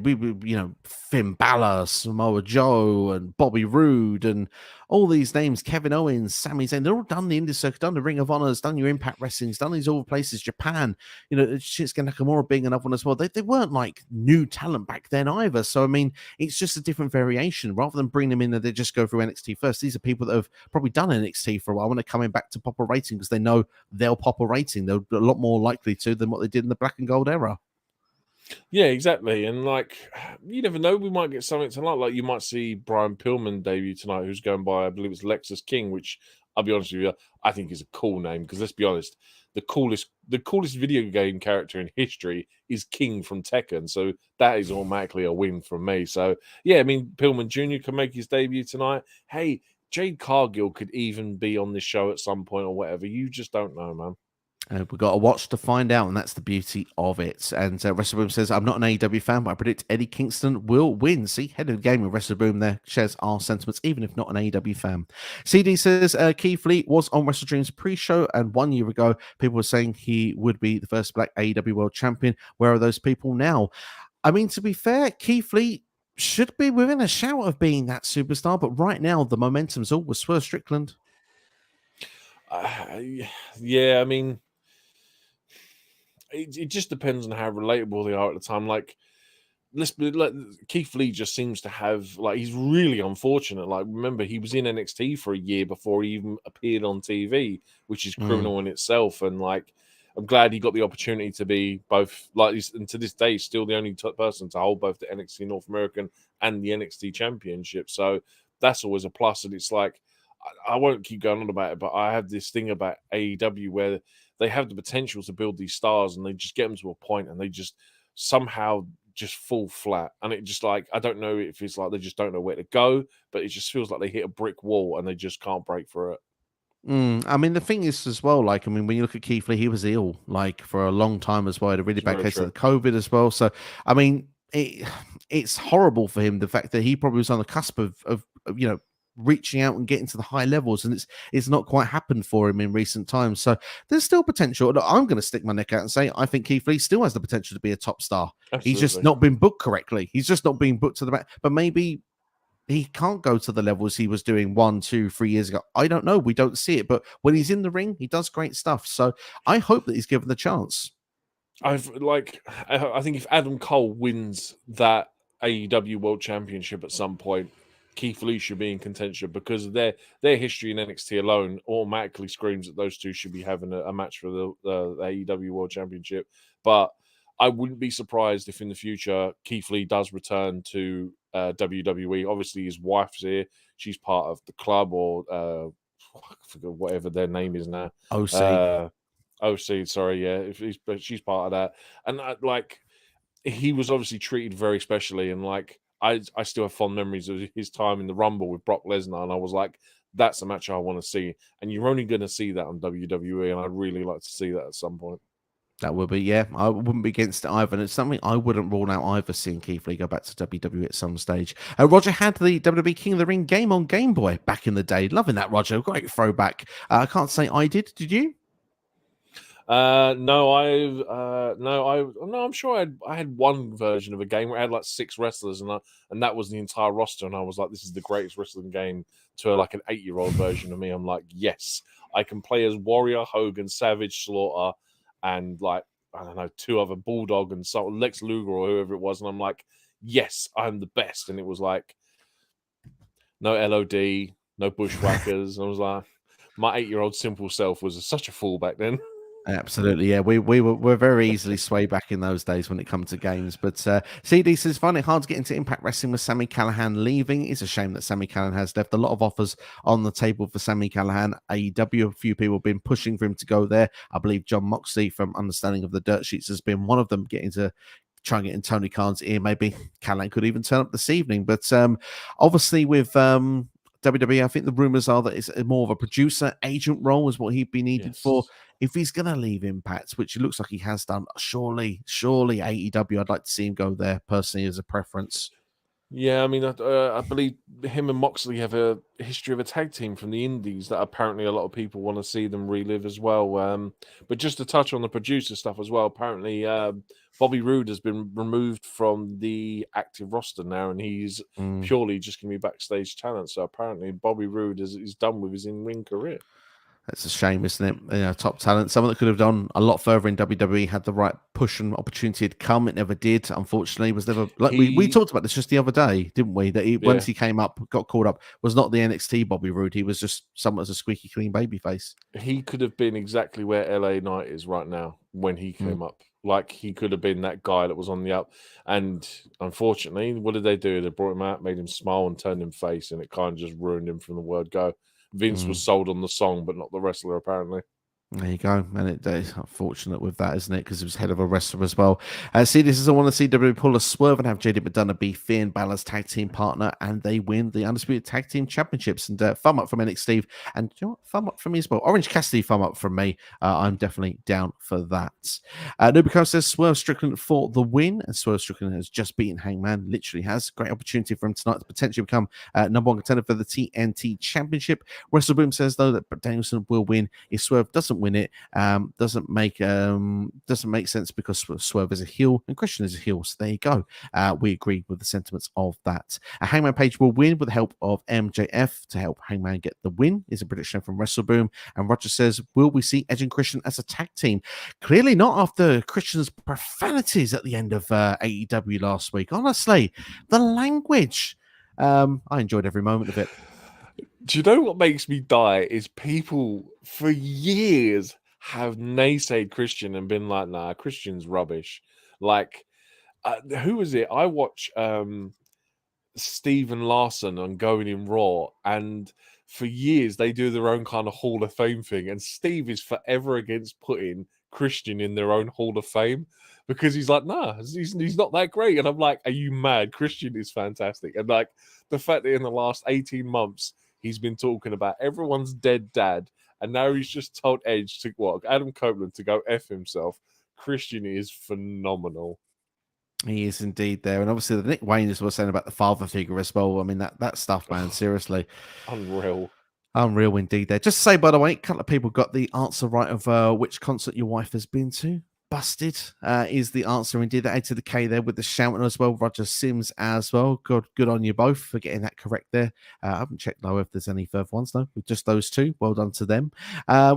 Finn Balor, Samoa Joe, and Bobby Roode, and all these names, Kevin Owens, Sami Zayn, they're all done the Indie Circuit, done the Ring of Honors, done your Impact Wrestlings, done these all places, Japan, Shinsuke Nakamura being another one as well. They weren't like new talent back then either. So, I mean, it's just a different variation. Rather than bring them in and they just go through NXT first, these are people that have probably done NXT for a while when they're coming back to pop a rating because they know they'll pop a rating. They're a lot more likely to than what they did in the Black and Gold era. Yeah, exactly. And like, you never know, we might get something tonight. Like, you might see Brian Pillman debut tonight, who's going by, I believe it's Lexus King, which I'll be honest with you, I think is a cool name because let's be honest, the coolest video game character in history is King from Tekken. So that is automatically a win from me. So yeah, I mean, Pillman Jr. can make his debut tonight. Hey, Jade Cargill could even be on this show at some point or whatever. You just don't know, man. We've got to watch to find out, and that's the beauty of it. And Wrestle Boom says, I'm not an AEW fan, but I predict Eddie Kingston will win. See, head of the game with Wrestle Boom there shares our sentiments, even if not an AEW fan. CD says, Keith Lee was on Wrestle Dream's pre-show, and 1 year ago, people were saying he would be the first black AEW world champion. Where are those people now? I mean, to be fair, Keith Lee should be within a shout of being that superstar, but right now, the momentum's all with Swerve Strickland. Yeah, I mean, it just depends on how relatable they are at the time. Like, Keith Lee just seems to have, like, he's really unfortunate. Like, remember, he was in NXT for a year before he even appeared on TV, which is criminal in itself. And like, I'm glad he got the opportunity to be both, like, and to this day, still the only person to hold both the NXT North American and the NXT Championship. So that's always a plus. And it's like, I won't keep going on about it, but I have this thing about AEW where they have the potential to build these stars and they just get them to a point and they just somehow just fall flat. And it just, like, I don't know if it's like they just don't know where to go, but it just feels like they hit a brick wall and they just can't break through it. I mean, the thing is as well, like, I mean, when you look at Keith Lee, he was ill, like, for a long time as well. He had a really bad case of the COVID as well. So, I mean, it's horrible for him, the fact that he probably was on the cusp of reaching out and getting to the high levels, and it's not quite happened for him in recent times. So there's still potential. I'm going to stick my neck out and say I think Keith Lee still has the potential to be a top star. Absolutely. He's just not been booked correctly. He's just not being booked to the back. But maybe he can't go to the levels he was doing 1, 2, 3 years ago. I don't know. We don't see it. But when he's in the ring, he does great stuff. So I hope that he's given the chance. I think if Adam Cole wins that AEW World Championship at some point, Keith Lee should be in contention because their history in NXT alone automatically screams that those two should be having a match for the AEW World Championship. But I wouldn't be surprised if in the future Keith Lee does return to WWE. Obviously, his wife's here; she's part of the club, or I forget whatever their name is now. OC, sorry, yeah, but she's part of that, and he was obviously treated very specially, and like I still have fond memories of his time in the Rumble with Brock Lesnar, and I was like, that's a match I want to see, and you're only going to see that on WWE, and I'd really like to see that at some point. That would be, yeah, I wouldn't be against it either, and it's something I wouldn't rule out either, seeing Keith Lee go back to WWE at some stage. Roger had the WWE King of the Ring game on Game Boy back in the day. Loving that, Roger. Great throwback. I can't say I did. Did you? No, I'm sure I had one version of a game where I had like 6 wrestlers, and that was the entire roster, and I was like, this is the greatest wrestling game to like an 8-year-old version of me. I'm like, yes, I can play as Warrior, Hogan, Savage, Slaughter, and like, I don't know, 2 other Bulldog and so Lex Luger or whoever it was, and I'm like, yes, I'm the best. And it was like no LOD, no Bushwhackers. And I was like, my 8-year-old simple self was such a fool back then. Absolutely, yeah. We're very easily swayed back in those days when it comes to games. But CD says, find it hard to get into Impact Wrestling with Sami Callihan leaving. It's a shame that Sami Callihan has left. A lot of offers on the table for Sami Callihan. AEW, a few people have been pushing for him to go there. I believe John Moxley, from understanding of the dirt sheets, has been one of them getting to try and get in Tony Khan's ear. Maybe Callihan could even turn up this evening. But obviously with WWE, I think the rumors are that it's more of a producer agent role is what he'd be needed for. If he's going to leave Impact, which it looks like he has done, surely AEW, I'd like to see him go there personally as a preference. Yeah, I mean, I believe him and Moxley have a history of a tag team from the Indies that apparently a lot of people want to see them relive as well. But just to touch on the producer stuff as well, apparently Bobby Roode has been removed from the active roster now, and he's purely just going to be backstage talent. So apparently Bobby Roode is done with his in-ring career. That's a shame, isn't it? You know, top talent, someone that could have done a lot further in WWE, had the right push and opportunity to come. It never did. Unfortunately, was never like we talked about this just the other day, didn't we? That once he came up, got called up, was not the NXT Bobby Roode. He was just someone as a squeaky clean babyface. He could have been exactly where LA Knight is right now when he came up. Like, he could have been that guy that was on the up. And unfortunately, what did they do? They brought him out, made him smile, and turned him face, and it kind of just ruined him from the word go. Vince was sold on the song, but not the wrestler, apparently. There you go. And it's unfortunate with that, isn't it? Because he was head of a wrestler as well. See, this is I want to see WWE pull a swerve and have JD McDonough be Finn Balor's tag team partner, and they win the Undisputed Tag Team Championships. And thumb up from NXT. And you know what? Thumb up from me as well. Orange Cassidy, thumb up from me. I'm definitely down for that. Nobiko says Swerve Strickland for the win. And Swerve Strickland has just beaten Hangman. Literally has. Great opportunity for him tonight to potentially become number one contender for the TNT Championship. WrestleBoom says, though, that Danielson will win if Swerve doesn't win it. Doesn't make sense because Swerve is a heel and Christian is a heel. So there you go. We agree with the sentiments of that. Hangman Page will win with the help of MJF to help Hangman get the win. Is a prediction from WrestleBoom. And Roger says, will we see Edge and Christian as a tag team? Clearly not after Christian's profanities at the end of AEW last week. Honestly, the language. I enjoyed every moment of it. Do you know what makes me die is people for years have naysayed Christian and been like, nah, Christian's rubbish. Like, who was it? I watch Steven Larson on Going in Raw, and for years they do their own kind of Hall of Fame thing, and Steve is forever against putting Christian in their own Hall of Fame because he's like, nah, he's not that great. And I'm like, are you mad? Christian is fantastic. And like the fact that in the last 18 months he's been talking about everyone's dead dad, and now he's just told Edge to Adam Copeland to go F himself. Christian is phenomenal. He is indeed there. And obviously the Nick Wayne is was saying about the father figure as well. I mean, that stuff, man, seriously. Unreal Indeed there. Just to say, by the way, a couple of people got the answer right of which concert your wife has been to. Busted is the answer indeed. That A to the K there with the shouting as well. Roger Sims as well. Good on you both for getting that correct there. I haven't checked though if there's any further ones though. With just those two, well done to them.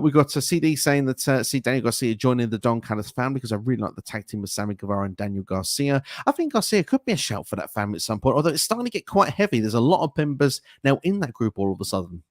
We got a CD saying that see Daniel Garcia joining the Don Callis family because I really like the tag team with Sammy Guevara and Daniel Garcia. I think Garcia could be a shout for that family at some point, although it's starting to get quite heavy. There's a lot of members now in that group all of a sudden.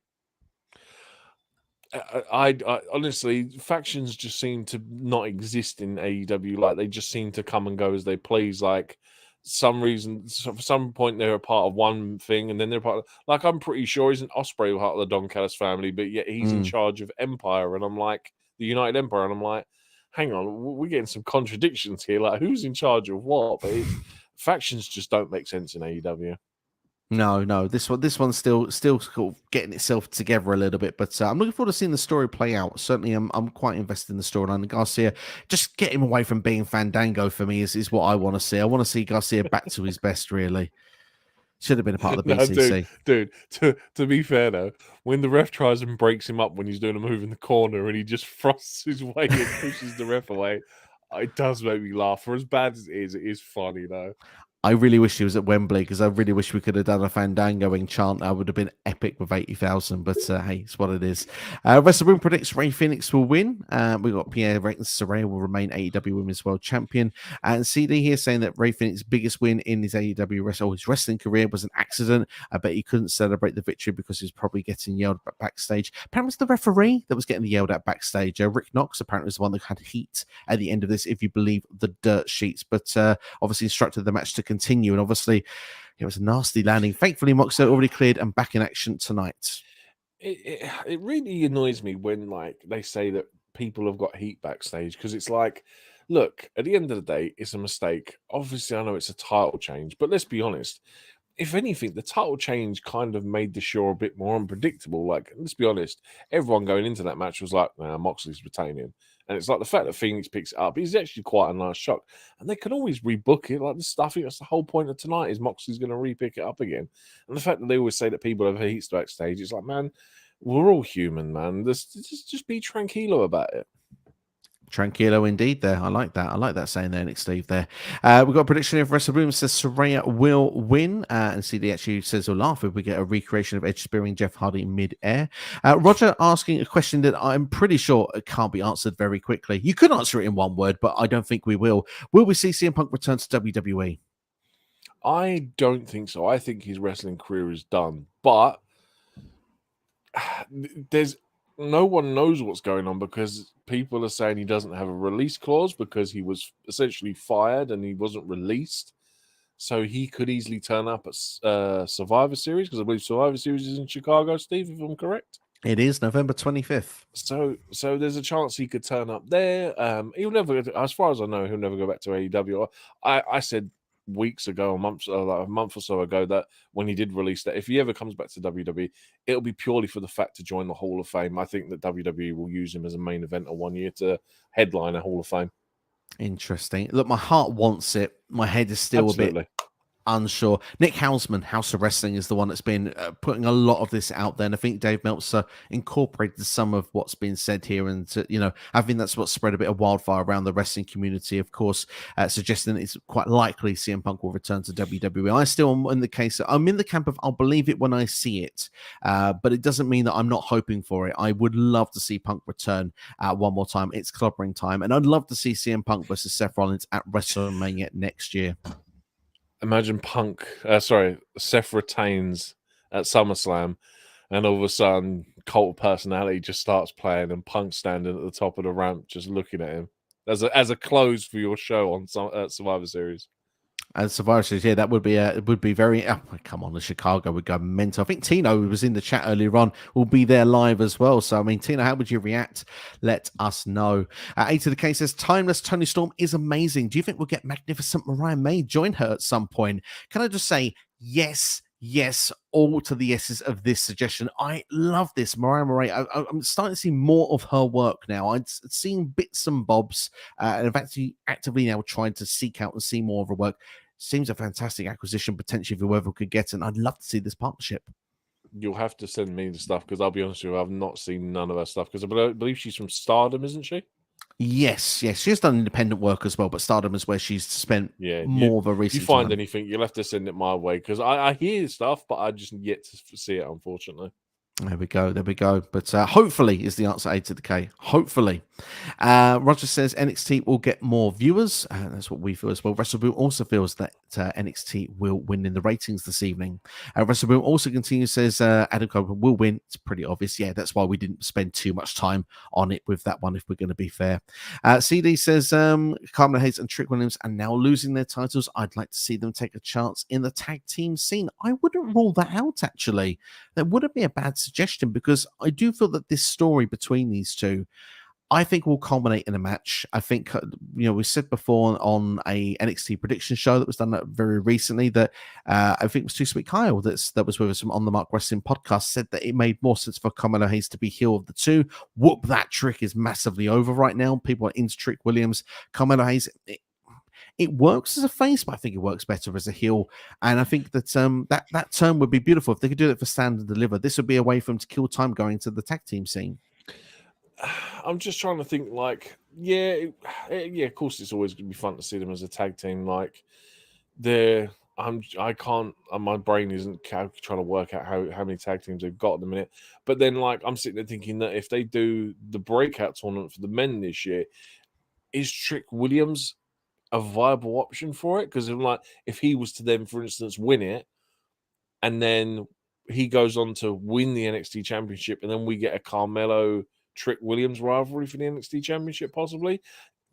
I honestly, factions just seem to not exist in AEW. Like, they just seem to come and go as they please. Like, some reason, for some point, they're a part of one thing, and then they're part of, like, I'm pretty sure isn't Ospreay part of the Don Callis family, but yet he's in charge of Empire, and I'm like, the United Empire, and I'm like, hang on, we're getting some contradictions here. Like, who's in charge of what? But factions just don't make sense in AEW. No, this one's still sort of getting itself together a little bit, but I'm looking forward to seeing the story play out. Certainly, I'm quite invested in the storyline. Garcia, just get him away from being Fandango for me is what I want to see. I want to see Garcia back to his best. Really, should have been a part of the BCC. Dude, to be fair though, when the ref tries and breaks him up when he's doing a move in the corner and he just thrusts his way and pushes the ref away, it does make me laugh. For as bad as it is funny though. I really wish he was at Wembley because I really wish we could have done a Fandangoing chant. That would have been epic with 80,000, but hey, it's what it is. WrestleRoom predicts Rey Fenix will win. We got Pierre Soraya will remain AEW Women's World Champion. And CD here saying that Rey Fenix's biggest win in his AEW his wrestling career was an accident. I bet he couldn't celebrate the victory because he was probably getting yelled at backstage. Apparently, it was the referee that was getting yelled at backstage. Rick Knox apparently was the one that had heat at the end of this, if you believe the dirt sheets, but obviously instructed the match to continue, and obviously it was a nasty landing. Thankfully, Moxley already cleared and back in action tonight. It really annoys me when like they say that people have got heat backstage, because it's like, look, at the end of the day, it's a mistake. Obviously, I know it's a title change, but let's be honest. If anything, the title change kind of made the show a bit more unpredictable. Like, let's be honest, everyone going into that match was like, nah, Moxley's retaining. And it's like the fact that Phoenix picks it up is actually quite a nice shock. And they can always rebook it. Like this, I think that's the whole point of tonight is Moxley's going to re-pick it up again. And the fact that they always say that people have heats backstage, it's like, man, we're all human, man. Just be tranquilo about it. Tranquilo indeed there. I like that. I like that saying there, Nick Steve there. We've got a prediction of Wrestle Boom says Saraya will win. And CD actually says he'll laugh if we get a recreation of Edge spearing Jeff Hardy mid-air. Roger asking a question that I'm pretty sure can't be answered very quickly. You could answer it in one word, but I don't think we will. Will we see CM Punk return to WWE? I don't think so. I think his wrestling career is done. But there's no one knows what's going on because people are saying he doesn't have a release clause because he was essentially fired and he wasn't released. So he could easily turn up at Survivor Series because I believe Survivor Series is in Chicago, Steve, if I'm correct. It is November 25th. So there's a chance he could turn up there. He'll never, as far as I know, he'll never go back to AEW. I said weeks ago, a month or so ago, that when he did release that, if he ever comes back to WWE, it'll be purely for the fact to join the Hall of Fame. I think that WWE will use him as a main eventer one year to headline a Hall of Fame. Interesting. Look, my heart wants it. My head is still a bit unsure. Nick Hausman, House of Wrestling, is the one that's been putting a lot of this out there, and I think Dave Meltzer incorporated some of what's been said here, and I think that's what spread a bit of wildfire around the wrestling community, of course, suggesting it's quite likely CM Punk will return to WWE. I still am in the case that I'm in the camp of I'll believe it when I see it, but it doesn't mean that I'm not hoping for it. I would love to see Punk return one more time. It's clobbering time, and I'd love to see CM Punk versus Seth Rollins at WrestleMania next year. Imagine Seth retains at SummerSlam, and all of a sudden, Cult of Personality just starts playing, and Punk standing at the top of the ramp, just looking at him as a close for your show on Survivor Series. And Survivor Series, yeah, that would be very. Oh, come on, the Chicago would go mental. I think Tino, who was in the chat earlier on, will be there live as well. So, I mean, Tino, how would you react? Let us know. A to the K says, Timeless Tony Storm is amazing. Do you think we'll get Magnificent Mariah May join her at some point? Can I just say, yes, all to the yeses of this suggestion. I love this. Mariah May, I'm starting to see more of her work now. I've seen bits and bobs, and I've actually actively now trying to seek out and see more of her work. Seems a fantastic acquisition, potentially, if whoever could get it. And I'd love to see this partnership. You'll have to send me the stuff because I'll be honest with you, I've not seen none of her stuff because I believe she's from Stardom, isn't she? Yes. She's done independent work as well, but Stardom is where she's spent more of a recent You find time. anything, you'll have to send it my way because I hear stuff, but I just yet to see it, unfortunately. There we go. But hopefully is the answer, A to the K. Hopefully. Roger says NXT will get more viewers. That's what we feel as well. WrestleBoom also feels that NXT will win in the ratings this evening. WrestleBoom also continues, says Adam Cole will win. It's pretty obvious. Yeah, that's why we didn't spend too much time on it with that one, if we're going to be fair. CD says Carmelo Hayes and Trick Williams are now losing their titles. I'd like to see them take a chance in the tag team scene. I wouldn't rule that out, actually. That wouldn't be a bad suggestion because I do feel that this story between these two, I think, will culminate in a match. I think, we said before on a NXT prediction show that was done very recently that I think it was Too Sweet Kyle that was with us from On the Mark Wrestling podcast, said that it made more sense for Carmelo Hayes to be heel of the two. Whoop, that Trick is massively over right now. People are into Trick Williams. Carmelo Hayes, it works as a face, but I think it works better as a heel. And I think that that term would be beautiful if they could do it for Stand and Deliver. This would be a way for them to kill time going to the tag team scene. I'm just trying to think, like, of course, it's always going to be fun to see them as a tag team. Like, I can't, my brain isn't trying to work out how many tag teams they've got at the minute. But then, like, I'm sitting there thinking that if they do the breakout tournament for the men this year, is Trick Williams a viable option for it? Because if he was to then, for instance, win it, and then he goes on to win the NXT Championship, and then we get a Carmelo Trick Williams rivalry for the NXT Championship, possibly,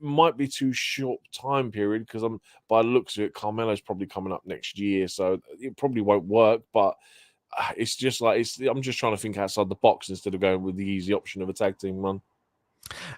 might be too short time period because by the looks of it, Carmelo's probably coming up next year, so it probably won't work. But it's just like I'm just trying to think outside the box instead of going with the easy option of a tag team run.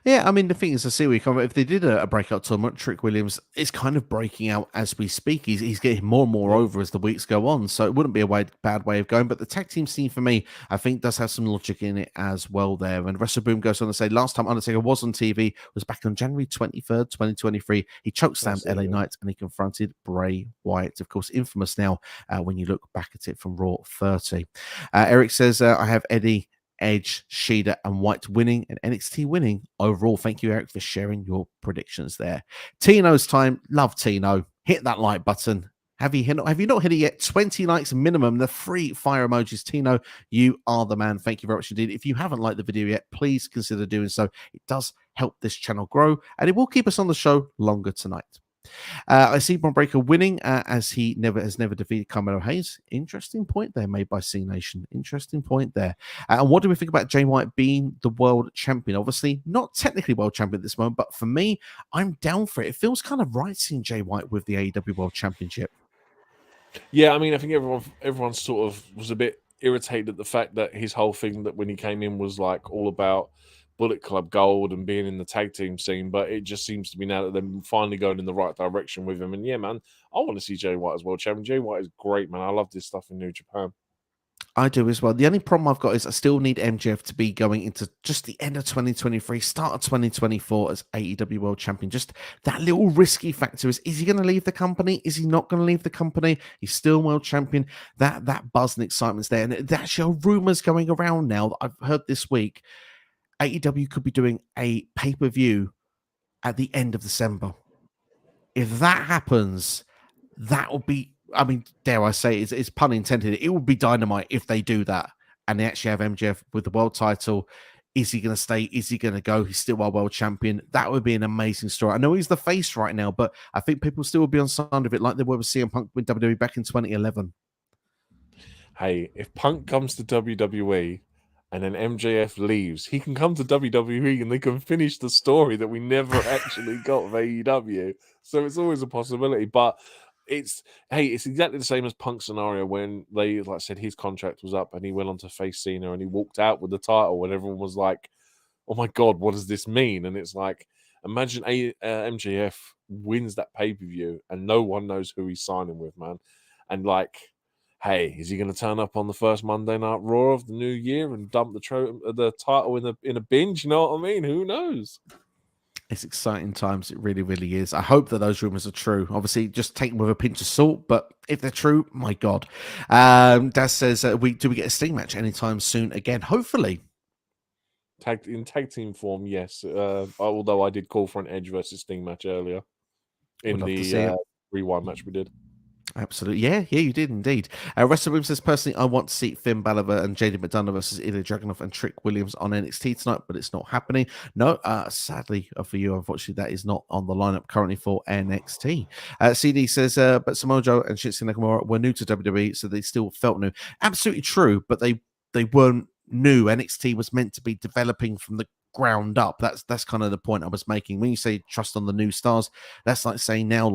Yeah, I mean, the thing is, I see where you come. If they did a breakout tournament, Trick Williams is kind of breaking out as we speak. He's getting more and more over as the weeks go on, so it wouldn't be a bad way of going. But the tag team scene for me, I think, does have some logic in it as well there. And WrestleBoom goes on to say, last time Undertaker was on TV was back on January 23rd, 2023. He chokeslammed LA Knight and he confronted Bray Wyatt. Of course, infamous now when you look back at it from Raw 30. Eric says, I have Eddie, Edge, Shida, and White winning, and NXT winning overall. Thank you, Eric, for sharing your predictions there. Tino's time. Love Tino. Hit that like button. Have you not hit it yet? 20 likes minimum. The free fire emojis. Tino, you are the man. Thank you very much indeed. If you haven't liked the video yet, please consider doing so. It does help this channel grow, and it will keep us on the show longer tonight. I see Bron Breakker winning as he has never defeated Carmelo Hayes. Interesting point there made by C Nation. Interesting point there. And what do we think about Jay White being the world champion? Obviously, not technically world champion at this moment, but for me, I'm down for it. It feels kind of right seeing Jay White with the AEW World Championship. Yeah, I mean, I think everyone sort of was a bit irritated at the fact that his whole thing that when he came in was like all about Bullet Club Gold and being in the tag team scene, but it just seems to be now that they're finally going in the right direction with him. And yeah, man, I want to see Jay White as world champion. Jay White is great, man. I love this stuff in New Japan. I do as well. The only problem I've got is I still need MJF to be going into just the end of 2023, start of 2024 as AEW World Champion. Just that little risky factor is he going to leave the company? Is he not going to leave the company? He's still World Champion. That buzz and excitement's there. And there's actually rumors going around now that I've heard this week. AEW could be doing a pay-per-view at the end of December. If that happens, that will be, I mean, dare I say, it's pun intended. It would be Dynamite if they do that and they actually have MJF with the world title. Is he going to stay? Is he going to go? He's still our world champion. That would be an amazing story. I know he's the face right now, but I think people still will be on side of it like they were with CM Punk with WWE back in 2011. Hey, if Punk comes to WWE and then MJF leaves, he can come to WWE and they can finish the story that we never actually got of AEW. So it's always a possibility. But it's exactly the same as Punk's scenario when they said his contract was up and he went on to face Cena and he walked out with the title and everyone was like, oh my God, what does this mean? And it's like, imagine MJF wins that pay-per-view and no one knows who he's signing with, man. And hey, is he going to turn up on the first Monday Night Raw of the new year and dump the title in a binge? You know what I mean? Who knows? It's exciting times. It really, really is. I hope that those rumors are true. Obviously, just take them with a pinch of salt. But if they're true, my God. Daz says, do we get a Sting match anytime soon again? Hopefully. In tag team form, yes. Although I did call for an Edge versus Sting match earlier in the rewind match we did. Absolutely. Yeah, you did indeed. WrestleRoom says, personally, I want to see Finn Balor and JD McDonough versus Ilya Dragunov and Trick Williams on NXT tonight, but it's not happening. No, sadly for you, unfortunately, that is not on the lineup currently for NXT. CD says, but Samoa Joe and Shinsuke Nakamura were new to WWE, so they still felt new. Absolutely true, but they weren't new. NXT was meant to be developing from the ground up. That's kind of the point I was making. When you say trust on the new stars, that's like saying now,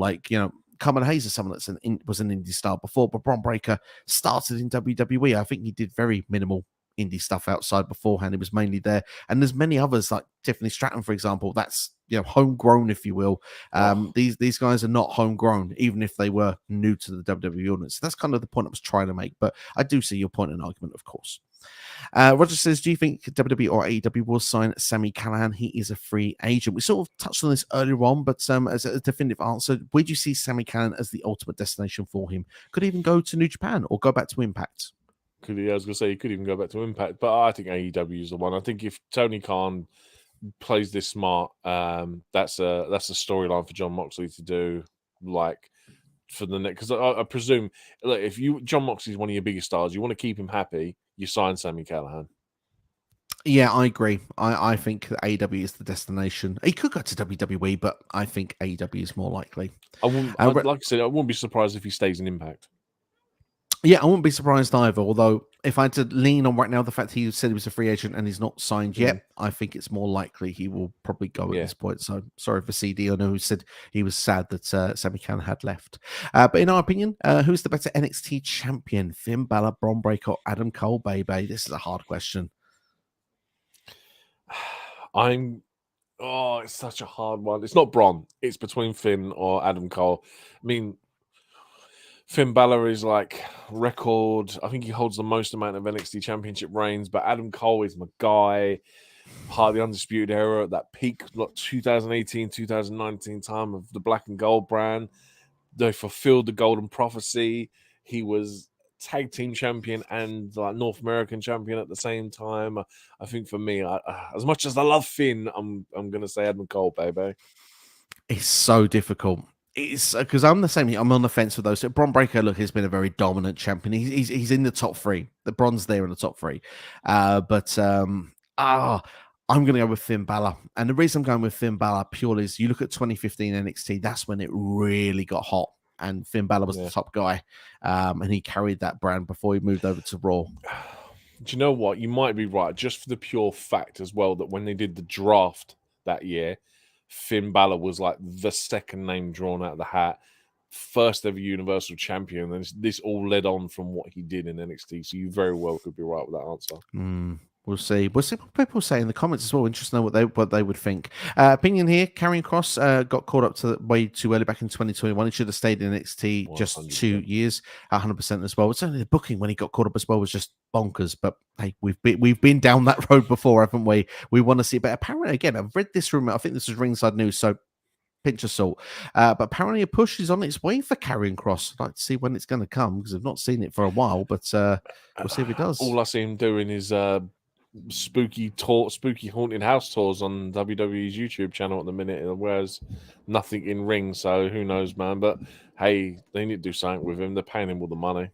Carmelo Hayes is someone that was an indie star before, but Bron Breakker started in WWE. I think he did very minimal indie stuff outside beforehand. He was mainly there. And there's many others like Tiffany Stratton, for example, that's homegrown, if you will. These guys are not homegrown, even if they were new to the WWE audience. That's kind of the point I was trying to make, but I do see your point and argument, of course. Roger says, do you think WWE or AEW will sign Sami Callihan? He is a free agent. We sort of touched on this earlier on, but as a definitive answer, where do you see Sami Callihan as the ultimate destination for him? Could he even go to New Japan or go back to Impact? I was going to say he could even go back to Impact, but I think AEW is the one. I think if Tony Khan plays this smart, that's a storyline for Jon Moxley to do, for the next. Because I presume, if Jon Moxley is one of your biggest stars, you want to keep him happy, you sign Sami Callihan. Yeah, I agree. I think that AEW is the destination. He could go to WWE, but I think AEW is more likely. Like I said, I wouldn't be surprised if he stays in Impact. Yeah, I wouldn't be surprised either. Although, if I had to lean on right now, the fact he said he was a free agent and he's not signed yet, I think it's more likely he will probably go at this point. So, sorry for CD. I know who said he was sad that Sami Callihan had left. But in our opinion, who's the better NXT champion? Finn Balor, Bron Breakker, or Adam Cole, baby? This is a hard question. I'm Oh, it's such a hard one. It's not Bron. It's between Finn or Adam Cole. I mean, Finn Balor is like record. I think he holds the most amount of NXT Championship reigns, but Adam Cole is my guy. Part of the Undisputed Era at that peak, like 2018, 2019 time of the Black and Gold brand. They fulfilled the Golden Prophecy. He was tag team champion and like North American champion at the same time. I think for me, as much as I love Finn, I'm gonna say Adam Cole, baby. It's so difficult. It's because I'm the same. I'm on the fence with those. So Bron Breakker, look, has been a very dominant champion. He's in the top three. The Bron's there in the top three. I'm going to go with Finn Balor. And the reason I'm going with Finn Balor purely is you look at 2015 NXT, that's when it really got hot. And Finn Balor was the top guy. And he carried that brand before he moved over to Raw. Do you know what? You might be right, just for the pure fact as well that when they did the draft that year, Finn Balor was like the second name drawn out of the hat, first ever Universal Champion, and this all led on from what he did in NXT. So you very well could be right with that answer. We'll see. We'll see what people say in the comments as well. Interesting to know what they would think. Opinion here: Karrion Kross got caught up to way too early back in 2021. He should have stayed in NXT 100%. Just 2 years, 100% as well. It's only the booking when he got caught up as well was just bonkers. But hey, we've been down that road before, haven't we? We want to see. But apparently, again, I've read this rumor. I think this is ringside news. So pinch of salt. But apparently a push is on its way for Karrion Kross. I'd like to see when it's going to come because I've not seen it for a while, but we'll see if it does. All I see him doing is spooky haunted house tours on WWE's YouTube channel at the minute, whereas nothing in ring. So who knows, man? But hey, they need to do something with him. They're paying him all the money.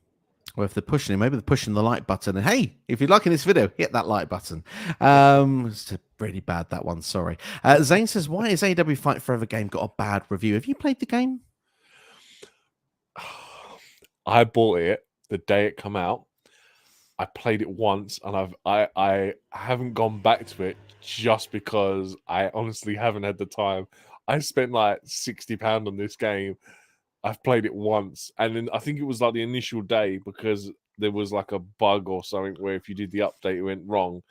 Well, if they're pushing him, maybe they're pushing the like button. And hey, if you're liking this video, hit that like button. It's really bad, that one. Sorry. Zane says, why has AEW Fight Forever game got a bad review? Have you played the game? I bought it the day it come out. I played it once, and I haven't gone back to it just because I honestly haven't had the time. I spent like £60 on this game. I've played it once, and then I think it was like the initial day because there was like a bug or something where if you did the update, it went wrong.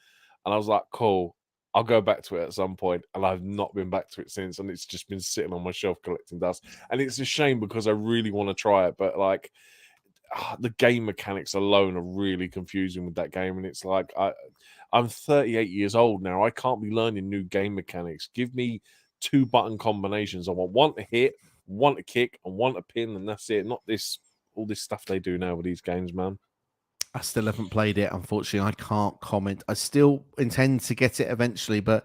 And I was like, cool, I'll go back to it at some point. And I've not been back to it since. And it's just been sitting on my shelf collecting dust. And it's a shame because I really want to try it. But like the game mechanics alone are really confusing with that game. And it's like, I'm 38 years old now. I can't be learning new game mechanics. Give me 2 button combinations. I want one to hit, one to kick, and one to pin, and that's it. Not all this stuff they do now with these games, man. I still haven't played it, unfortunately. I can't comment. I still intend to get it eventually, but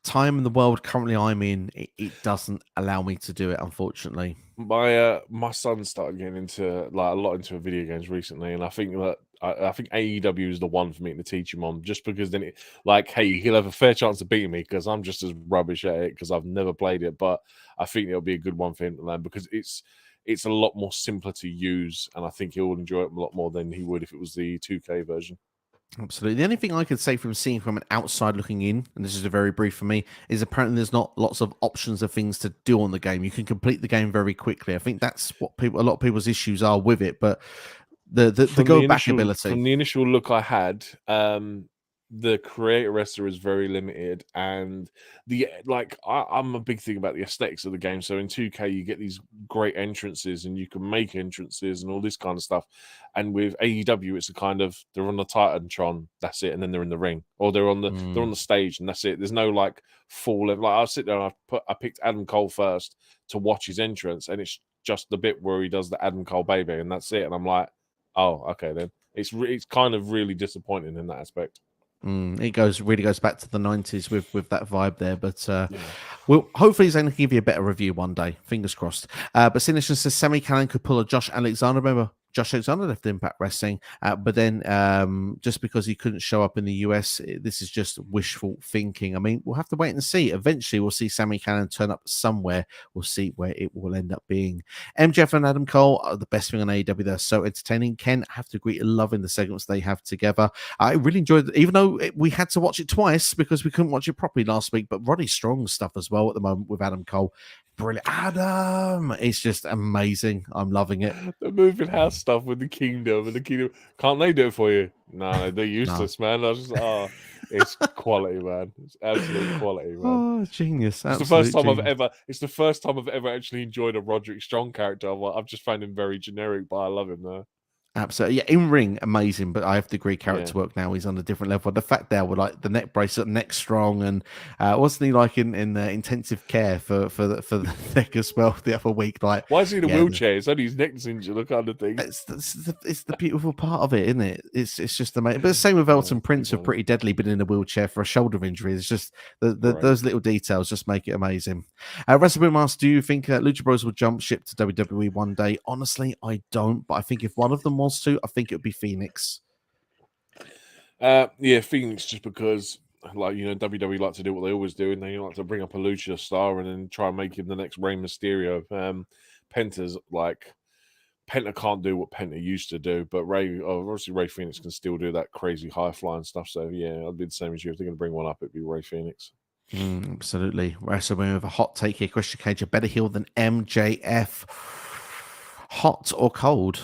time in the world currently I'm in, it doesn't allow me to do it, unfortunately. My son started getting into like a lot into video games recently, and I think that I think AEW is the one for me to teach him on, just because then it like, hey, he'll have a fair chance of beating me because I'm just as rubbish at it because I've never played it. But I think it'll be a good one for him to learn because it's a lot more simpler to use, and I think he'll enjoy it a lot more than he would if it was the 2K version. Absolutely. The only thing I could say from seeing from an outside looking in, and this is a very brief for me, is apparently there's not lots of options of things to do on the game. You can complete the game very quickly. I think that's what a lot of people's issues are with it. But the go back ability. From the initial look I had, the creator wrestler is very limited, and I'm a big thing about the aesthetics of the game. So in 2K you get these great entrances and you can make entrances and all this kind of stuff, and with AEW it's a kind of they're on the Titantron, that's it, and then they're in the ring, or they're on the stage and that's it. There's no like full level. Like I'll sit there and I picked Adam Cole first to watch his entrance, and it's just the bit where he does the Adam Cole baby and that's it, and I'm like, oh, okay then. It's kind of really disappointing in that aspect. It really goes back to the 90s with that vibe there, but well, hopefully he's going to give you a better review one day. Fingers crossed. But Sinister says Sami Callihan could pull a Josh Alexander. Remember, Josh Alexander left Impact Wrestling, but then just because he couldn't show up in the US, this is just wishful thinking. I mean, we'll have to wait and see. Eventually, we'll see Sami Callihan turn up somewhere. We'll see where it will end up being. MJF and Adam Cole are the best thing on AEW. They're so entertaining. Ken, I have to agree, loving the segments they have together. I really enjoyed it, even though we had to watch it twice because we couldn't watch it properly last week. But Roddy Strong's stuff as well at the moment with Adam Cole. brilliant. Adam, it's just amazing. I'm loving it. The moving house stuff with the kingdom and the kingdom. Can't they do it for you? No, they're useless, man. I was just it's quality, man. It's absolute quality, man. Oh, genius! It's the first time It's the first time I've ever actually enjoyed a Roderick Strong character. I've just found him very generic, but I love him though. Absolutely, yeah. In ring, amazing, but I have to agree, character work now he's on a different level. The fact there were like the neck bracelet, neck strong, and wasn't he like in intensive care for the neck as well the other week? Like, why is he in a wheelchair? It's only his neck's injured, the kind of thing. It's the beautiful part of it, isn't it? It's just amazing. But the same with Elton Prince of Pretty Deadly, been in a wheelchair for a shoulder injury. It's just those little details just make it amazing. Wrestling Master, do you think Lucha Bros will jump ship to WWE one day? Honestly, I don't. But I think if one of them wants to, I think it would be Phoenix. Yeah, Phoenix, just because WWE like to do what they always do, and they like to bring up a Lucha star and then try and make him the next Rey Mysterio. Penta's like. Penta can't do what Penta used to do, but obviously Ray Phoenix can still do that crazy high flying stuff. So yeah, I'd be the same as you. If they're going to bring one up, it'd be Ray Phoenix. Absolutely. Wrestling with a hot take here. Christian Cage, a better heel than MJF. Hot or cold?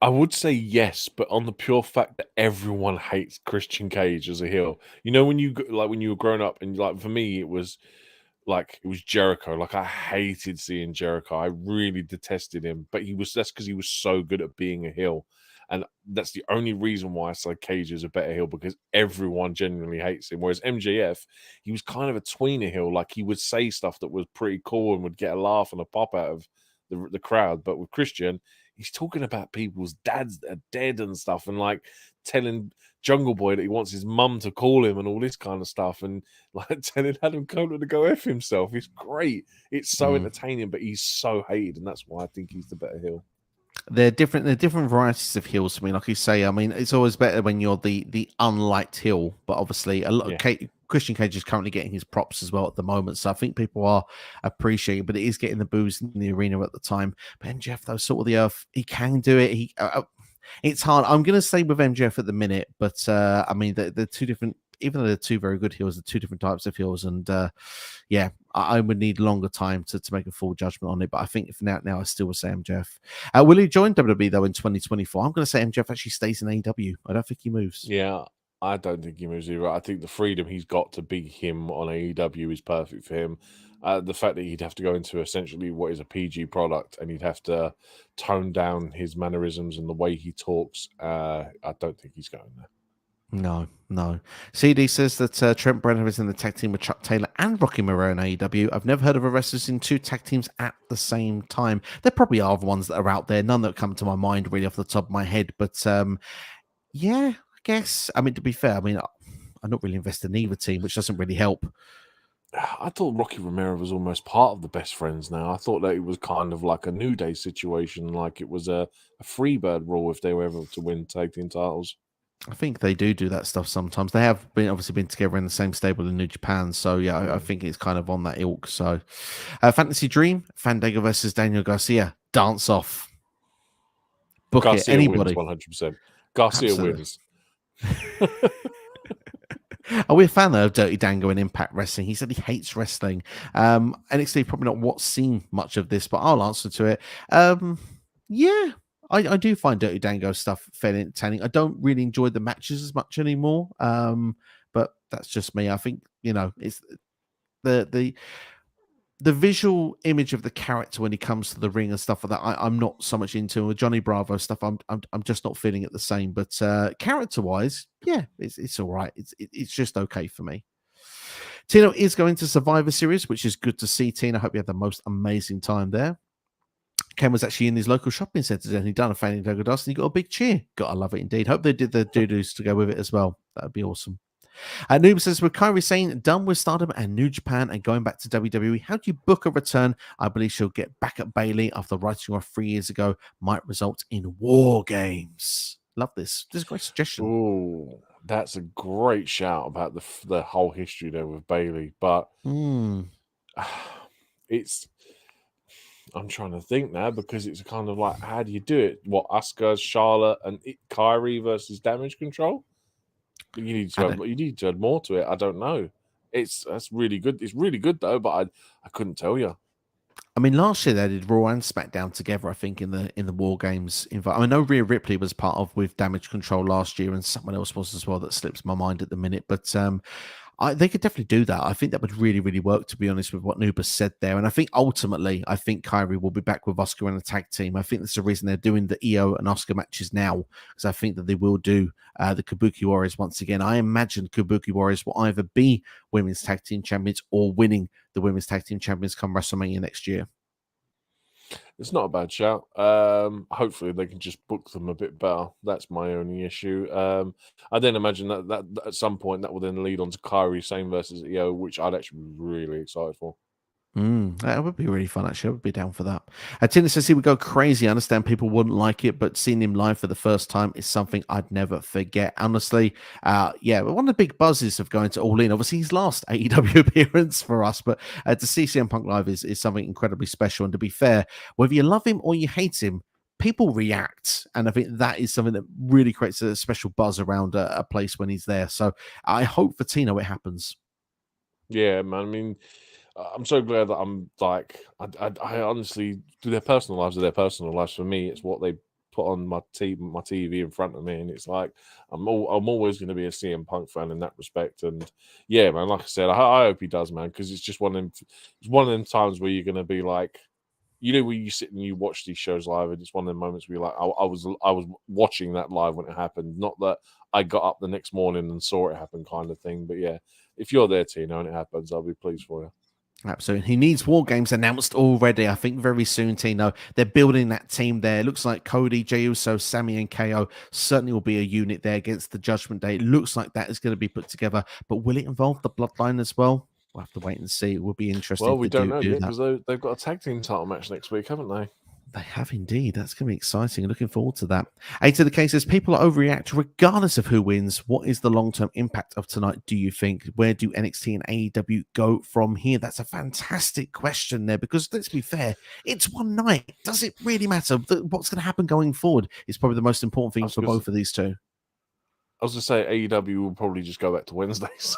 I would say yes, but on the pure fact that everyone hates Christian Cage as a heel. You know, when you were growing up, and like for me, it was Jericho. Like I hated seeing Jericho. I really detested him, but that's because he was so good at being a heel. And that's the only reason why I say Cage is a better heel, because everyone genuinely hates him. Whereas MJF, he was kind of a tweener heel. Like he would say stuff that was pretty cool and would get a laugh and a pop out of the crowd. But with Christian, he's talking about people's dads that are dead and stuff, and like telling Jungle Boy that he wants his mum to call him and all this kind of stuff, and like telling Adam Cole to go F himself. It's great. It's so entertaining, but he's so hated, and that's why I think he's the better heel. They're different varieties of heels to me. Like you say, I mean, it's always better when you're the unliked heel, but obviously a lot of Christian Cage is currently getting his props as well at the moment. So I think people are appreciating, but it is getting the boos in the arena at the time. But MJF, though, sort of the earth, he can do it. It's hard. I'm going to stay with MJF at the minute, but I mean, they're two different, even though they're two very good heels, they're two different types of heels. And I would need longer time to make a full judgment on it. But I think for now I still would say MJF. Will he join WWE, though, in 2024? I'm going to say MJF actually stays in AEW. I don't think he moves. Yeah, I don't think he moves either. I think the freedom he's got to be him on AEW is perfect for him. The fact that he'd have to go into essentially what is a PG product, and he'd have to tone down his mannerisms and the way he talks, I don't think he's going there. No. CD says that Trent Brenner is in the tag team with Chuck Taylor and Rocky Mironu in AEW. I've never heard of a wrestlers in two tag teams at the same time. There probably are ones that are out there. None that come to my mind really off the top of my head. But I guess. I mean, to be fair, I mean, I'm not really invested in either team, which doesn't really help. I thought Rocky Romero was almost part of the Best Friends now. I thought that it was kind of like a New Day situation, like it was a Freebird rule if they were ever to win tag team titles. I think they do that stuff sometimes. They have obviously been together in the same stable in New Japan. So, yeah, I think it's kind of on that ilk. So, Fantasy Dream, Fandango versus Daniel Garcia. Dance off. Book Garcia it. Anybody. Wins 100%. Garcia wins. Are we a fan of Dirty Dango in Impact Wrestling? He said he hates wrestling. NXT probably not seen much of this, but I'll answer to it. I do find Dirty Dango stuff fairly entertaining. I don't really enjoy the matches as much anymore, but that's just me. I think it's the visual image of the character when he comes to the ring and stuff like that. I'm not so much into with Johnny Bravo stuff. I'm just not feeling it the same. But character wise, yeah, it's all right. It's just okay for me. Tino is going to Survivor Series, which is good to see. Tina, I hope you had the most amazing time there. Ken was actually in his local shopping centre and he'd done a Fandango Dust and he got a big cheer. Gotta love it indeed. Hope they did the doo-doos to go with it as well. That'd be awesome. Noob says, with Kairi Sane done with Stardom and New Japan and going back to WWE, how do you book a return? I believe she'll get back at Bayley after writing her 3 years ago. Might result in War Games. Love this. This is a great suggestion. Oh, that's a great shout about the whole history there with Bayley. But it's... I'm trying to think now because it's kind of like, how do you do it? What, Asuka, Charlotte, and Kairi versus Damage Control? You need to add more to it. I don't know. That's really good. It's really good though, but I couldn't tell you. I mean, last year they did Raw and SmackDown together. I think in the War Games. I know Rhea Ripley was part of with Damage Control last year, and someone else was as well. That slips my mind at the minute, but they could definitely do that. I think that would really, really work, to be honest, with what Nuba said there. And I think ultimately, I think Kyrie will be back with Asuka in a tag team. I think that's the reason they're doing the Io and Asuka matches now, because I think that they will do the Kabuki Warriors once again. I imagine Kabuki Warriors will either be women's tag team champions or winning the women's tag team champions come WrestleMania next year. It's not a bad shout. Hopefully they can just book them a bit better. That's my only issue. I then imagine that at some point that will then lead on to Kyrie Sane versus Io, which I'd actually be really excited for. That would be really fun, actually. I would be down for that. Tina says he would go crazy. I understand people wouldn't like it, but seeing him live for the first time is something I'd never forget. Honestly, yeah, one of the big buzzes of going to All In, obviously his last AEW appearance for us, but to see CM Punk live is something incredibly special. And to be fair, whether you love him or you hate him, people react. And I think that is something that really creates a special buzz around a place when he's there. So I hope for Tino it happens. Yeah, man. I mean, I'm so glad that I'm like, I honestly do their personal lives are their personal lives. For me, it's what they put on my TV in front of me, and it's like I'm always going to be a CM Punk fan in that respect. And yeah, man, like I said, I hope he does, man, because it's just one of them times where you're going to be like, you know, where you sit and you watch these shows live, and it's one of the moments where you're like, I was watching that live when it happened, not that I got up the next morning and saw it happen, kind of thing. But yeah, if you're there, Tino, and it happens, I'll be pleased for you. Absolutely. He needs War Games announced already. I think very soon, Tino. They're building that team there. It looks like Cody, Jey Uso, Sammy, and KO certainly will be a unit there against the Judgment Day. It looks like that is going to be put together. But will it involve the Bloodline as well? We'll have to wait and see. It will be interesting. Well, we don't know yet because they've got a tag team title match next week, haven't they? They have indeed. That's going to be exciting. Looking forward to that. To the cases, people overreact regardless of who wins. What is the long-term impact of tonight, do you think? Where do NXT and AEW go from here? That's a fantastic question there, because let's be fair, it's one night. Does it really matter? What's going to happen going forward is probably the most important thing for both of these two. I was going to say AEW will probably just go back to Wednesdays.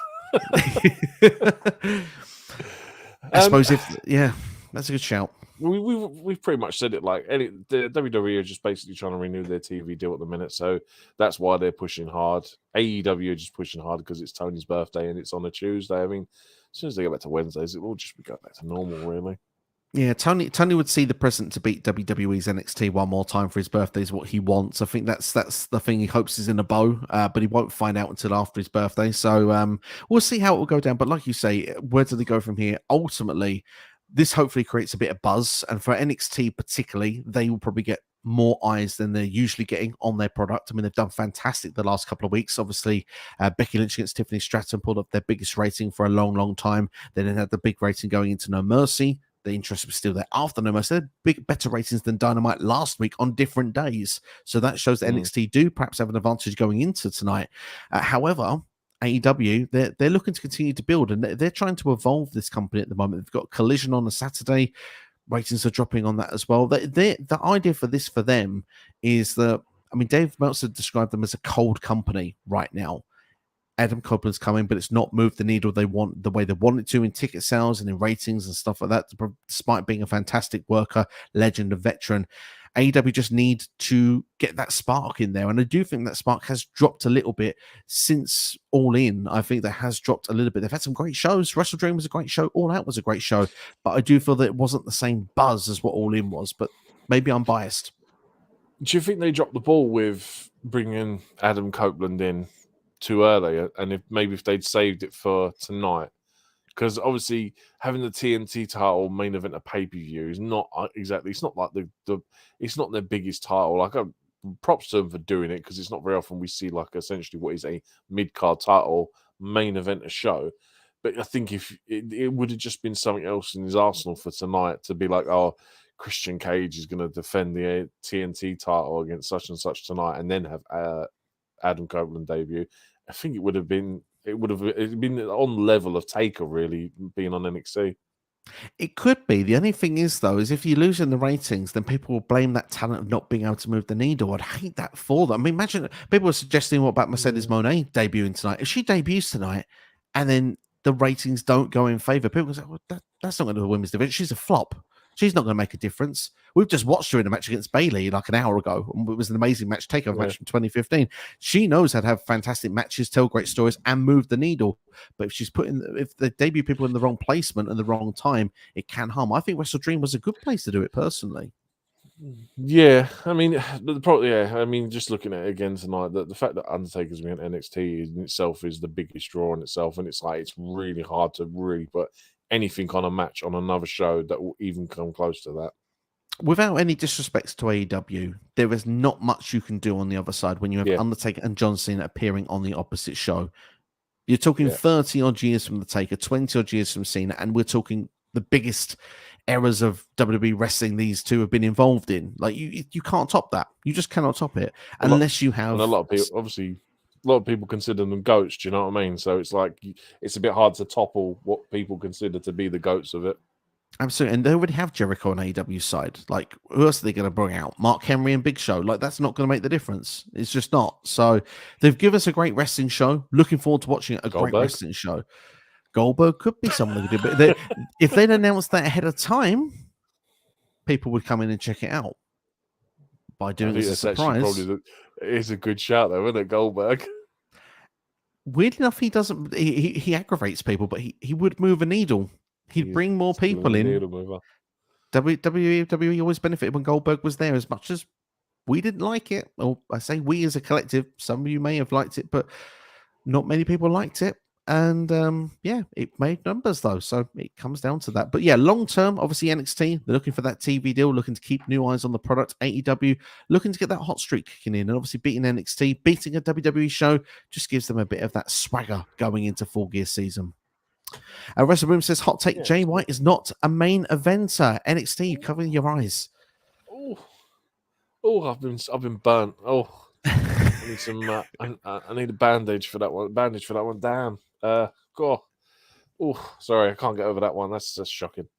I suppose that's a good shout. We've pretty much said it. Like the WWE are just basically trying to renew their TV deal at the minute, so that's why they're pushing hard. AEW are just pushing hard because it's Tony's birthday and it's on a Tuesday. I mean, as soon as they go back to Wednesdays, it will just go back to normal, really. Yeah, Tony would see the present to beat WWE's NXT one more time for his birthday is what he wants. I think that's the thing he hopes is in a bow, but he won't find out until after his birthday. So we'll see how it will go down. But like you say, where do they go from here? Ultimately, this hopefully creates a bit of buzz. And for NXT particularly, they will probably get more eyes than they're usually getting on their product. I mean, they've done fantastic the last couple of weeks. Obviously, Becky Lynch against Tiffany Stratton pulled up their biggest rating for a long, long time. They then had the big rating going into No Mercy. The interest was still there after No Mercy. They had better ratings than Dynamite last week on different days. So that shows that NXT do perhaps have an advantage going into tonight. However, AEW, they're looking to continue to build, and they're trying to evolve this company at the moment. They've got Collision on a Saturday. Ratings are dropping on that as well. The idea for this for them is that, I mean, Dave Meltzer described them as a cold company right now. Adam Copeland's coming, but it's not moved the needle the way they want it to in ticket sales and in ratings and stuff like that, despite being a fantastic worker, legend, and veteran. AEW just need to get that spark in there. And I do think that spark has dropped a little bit since All In. I think that has dropped a little bit. They've had some great shows. Wrestle Dream was a great show. All Out was a great show. But I do feel that it wasn't the same buzz as what All In was. But maybe I'm biased. Do you think they dropped the ball with bringing Adam Copeland in too early? And if they'd saved it for tonight? Because obviously having the TNT title main event a pay-per-view is not exactly, it's not like it's not their biggest title. Like, props to them for doing it, because it's not very often we see like essentially what is a mid-card title main event a show. But I think if it would have just been something else in his arsenal for tonight to be like, oh, Christian Cage is going to defend the TNT title against such and such tonight, and then have Adam Copeland debut. I think it would have been on level of Taker, really, being on NXT. It could be. The only thing is, though, is if you lose in the ratings, then people will blame that talent of not being able to move the needle. I'd hate that for them. I mean, imagine people were suggesting what about Mercedes Moné debuting tonight. If she debuts tonight and then the ratings don't go in favor. People say, well, that's not going to do the women's division. She's a flop. She's not going to make a difference. We've just watched her in a match against Bayley like an hour ago. It was an amazing match, takeover match from 2015. She knows how to have fantastic matches, tell great stories, and move the needle. But if they debut people in the wrong placement and the wrong time, it can harm. I think Wrestle Dream was a good place to do it personally. Yeah, I mean, I mean, just looking at it again tonight, the fact that Undertaker's been at NXT in itself is the biggest draw in itself, and it's like it's really hard to really put anything on a match on another show that will even come close to that. Without any disrespect to AEW, there is not much you can do on the other side when you have Undertaker and John Cena appearing on the opposite show. You're talking 30 odd years from the Taker, 20 odd years from Cena, and we're talking the biggest eras of WWE wrestling these two have been involved in. Like you can't top that. You just cannot top it unless you have. And a lot of people, obviously, a lot of people consider them goats. Do you know what I mean? So it's like it's a bit hard to topple what people consider to be the goats of it. Absolutely, and they already have Jericho on AEW's side. Like, who else are they going to bring out? Mark Henry and Big Show. Like, that's not going to make the difference. It's just not. So they've given us a great wrestling show. Looking forward to watching great wrestling show. Goldberg could be someone that could do, but if they'd announced that ahead of time, people would come in and check it out. By doing it as a surprise, it is a good shout, though, isn't it, Goldberg? Weirdly enough, he doesn't. He aggravates people, but he would move a needle. He'd bring more people in. WWE always benefited when Goldberg was there, as much as we didn't like it. Or I say we as a collective. Some of you may have liked it, but not many people liked it. And it made numbers though, so it comes down to that. But yeah, long term, obviously NXT, they're looking for that TV deal, looking to keep new eyes on the product. AEW looking to get that hot streak kicking in, and obviously beating NXT, beating a WWE show just gives them a bit of that swagger going into Full Gear season. Wrestle Boom says, hot take, Jay White is not a main eventer. NXT, covering your eyes. I've been burnt. I need some. I need a bandage for that one. Damn. God. Sorry, I can't get over that one. That's just shocking.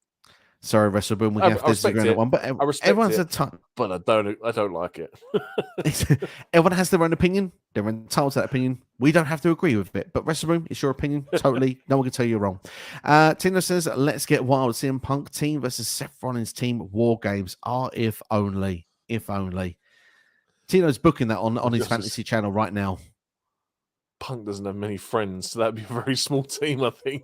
Sorry, Wrestle Boom, we have to disagree on that one, but I respect everyone's it, a time, but I don't like it. Everyone has their own opinion. They're entitled to that opinion. We don't have to agree with it, but Wrestle Boom, it's your opinion. Totally, no one can tell you wrong. Tina says, "Let's get wild." CM Punk team versus Seth Rollins team. War Games. If only. Tino's booking that on his fantasy channel right now. Punk doesn't have many friends, so that'd be a very small team, I think.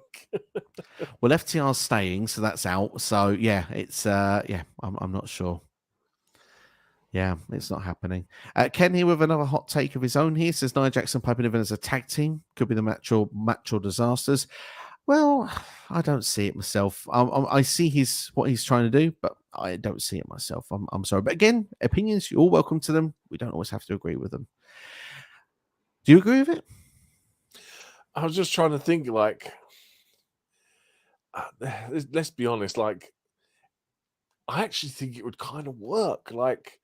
Well, FTR's staying, so that's out. So yeah, it's I'm not sure. Yeah, it's not happening. Ken here with another hot take of his own here says Nia Jackson piping in as a tag team could be the match or disasters. Well, I don't see it myself. I see what he's trying to do, but I don't see it myself. I'm sorry, but again, opinions, you're all welcome to them. We don't always have to agree with them. Do you agree with it? I was just trying to think, like, let's be honest, like, I actually think it would kind of work. Like,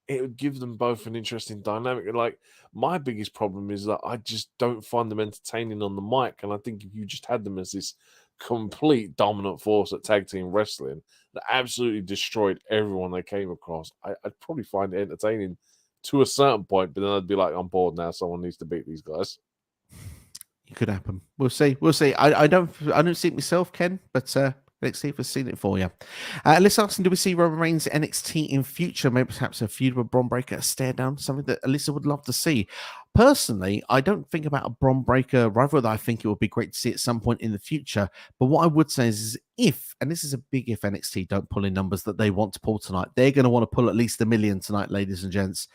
it would give them both an interesting dynamic. Like, my biggest problem is that I just don't find them entertaining on the mic. And I think if you just had them as this complete dominant force at tag team wrestling that absolutely destroyed everyone they came across, I'd probably find it entertaining to a certain point, but then I'd be like, I'm bored now. Someone needs to beat these guys. It could happen. We'll see. I don't see it myself, Ken, but let's see if we've seen it for you. Let's ask him, do we see Roman Reigns NXT in future? Maybe perhaps a feud with Bron Breakker, a stare down, something that Alyssa would love to see. Personally, I don't think about a Bron Breakker rivalry. I think it would be great to see at some point in the future. But what I would say is if, and this is a big if, NXT don't pull in numbers that they want to pull tonight, they're going to want to pull at least 1 million tonight, ladies and gents.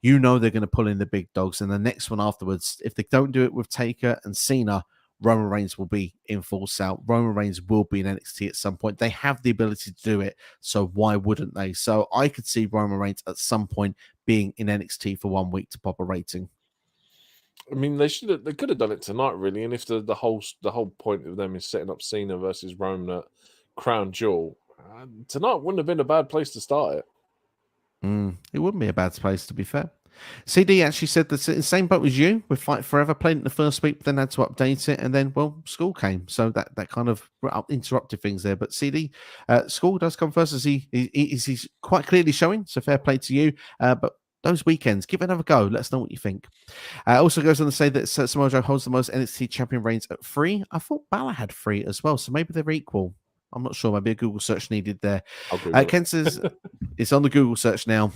You know they're going to pull in the big dogs. And the next one afterwards, if they don't do it with Taker and Cena, Roman Reigns will be in full sail. Roman Reigns will be in NXT at some point. They have the ability to do it, so why wouldn't they? So I could see Roman Reigns at some point being in NXT for 1 week to pop a rating. I mean, they could have done it tonight, really. And if the whole point of them is setting up Cena versus Roman at Crown Jewel, tonight wouldn't have been a bad place to start it. It wouldn't be a bad place, to be fair. CD actually said that the same boat as you with Fight Forever, played it the first week, then had to update it, and then, well, school came. So that kind of interrupted things there. But CD, school does come first, as he's quite clearly showing, so fair play to you. But those weekends. Give it another go. Let us know what you think. Also goes on to say that Samoa Joe holds the most NXT champion reigns at 3. I thought Balor had 3 as well, so maybe they're equal. I'm not sure. Maybe a Google search needed there. Ken says it's on the Google search now.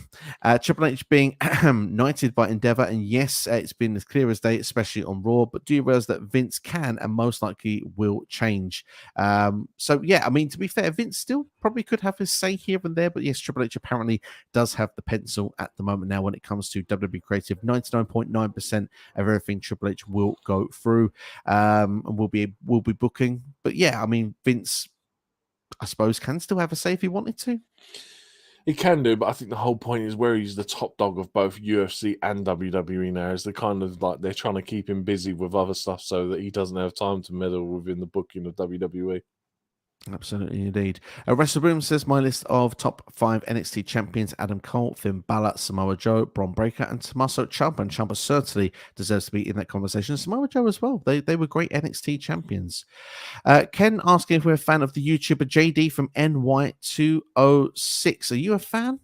Triple H being knighted by Endeavor, and yes, it's been as clear as day, especially on Raw. But do you realize that Vince can and most likely will change? So yeah, I mean, to be fair, Vince still probably could have his say here and there. But yes, Triple H apparently does have the pencil at the moment now when it comes to WWE Creative. 99.9% of everything Triple H will go through, and will be booking. But yeah, I mean, Vince, I suppose, can still have a say if he wanted to. He can do, but I think the whole point is where he's the top dog of both UFC and WWE now is they're kind of like they're trying to keep him busy with other stuff so that he doesn't have time to meddle within the booking of WWE. Absolutely, indeed. WrestleBoom says my list of top 5 NXT champions: Adam Cole, Finn Balor, Samoa Joe, Bron Breakker, and Tommaso Ciampa. And Ciampa certainly deserves to be in that conversation. Samoa Joe as well. They were great NXT champions. Ken asking if we're a fan of the YouTuber JD from NY206. Are you a fan?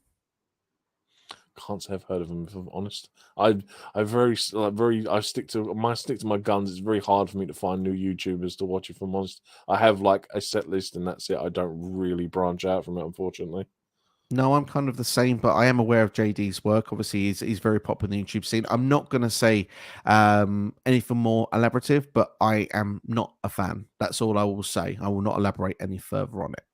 Can't say I've heard of him, if I'm honest. I stick to my guns. It's very hard for me to find new YouTubers to watch, if I'm honest. I have like a set list and that's it. I don't really branch out from it, unfortunately. No, I'm kind of the same, but I am aware of JD's work. Obviously, he's very popular in the YouTube scene. I'm not going to say anything more elaborative, but I am not a fan. That's all I will say. I will not elaborate any further on it.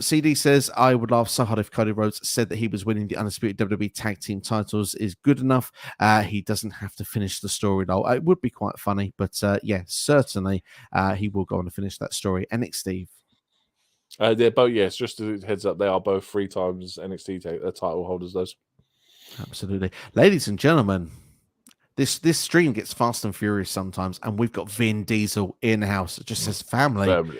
CD says, I would laugh so hard if Cody Rhodes said that he was winning the undisputed WWE tag team titles is good enough. He doesn't have to finish the story though. It would be quite funny, but yeah, certainly he will go on to finish that story. NXT. They're both, yes, just a heads up, they are both 3 times NXT title holders, those. Absolutely. Ladies and gentlemen, this stream gets fast and furious sometimes, and we've got Vin Diesel in the house. It just says family.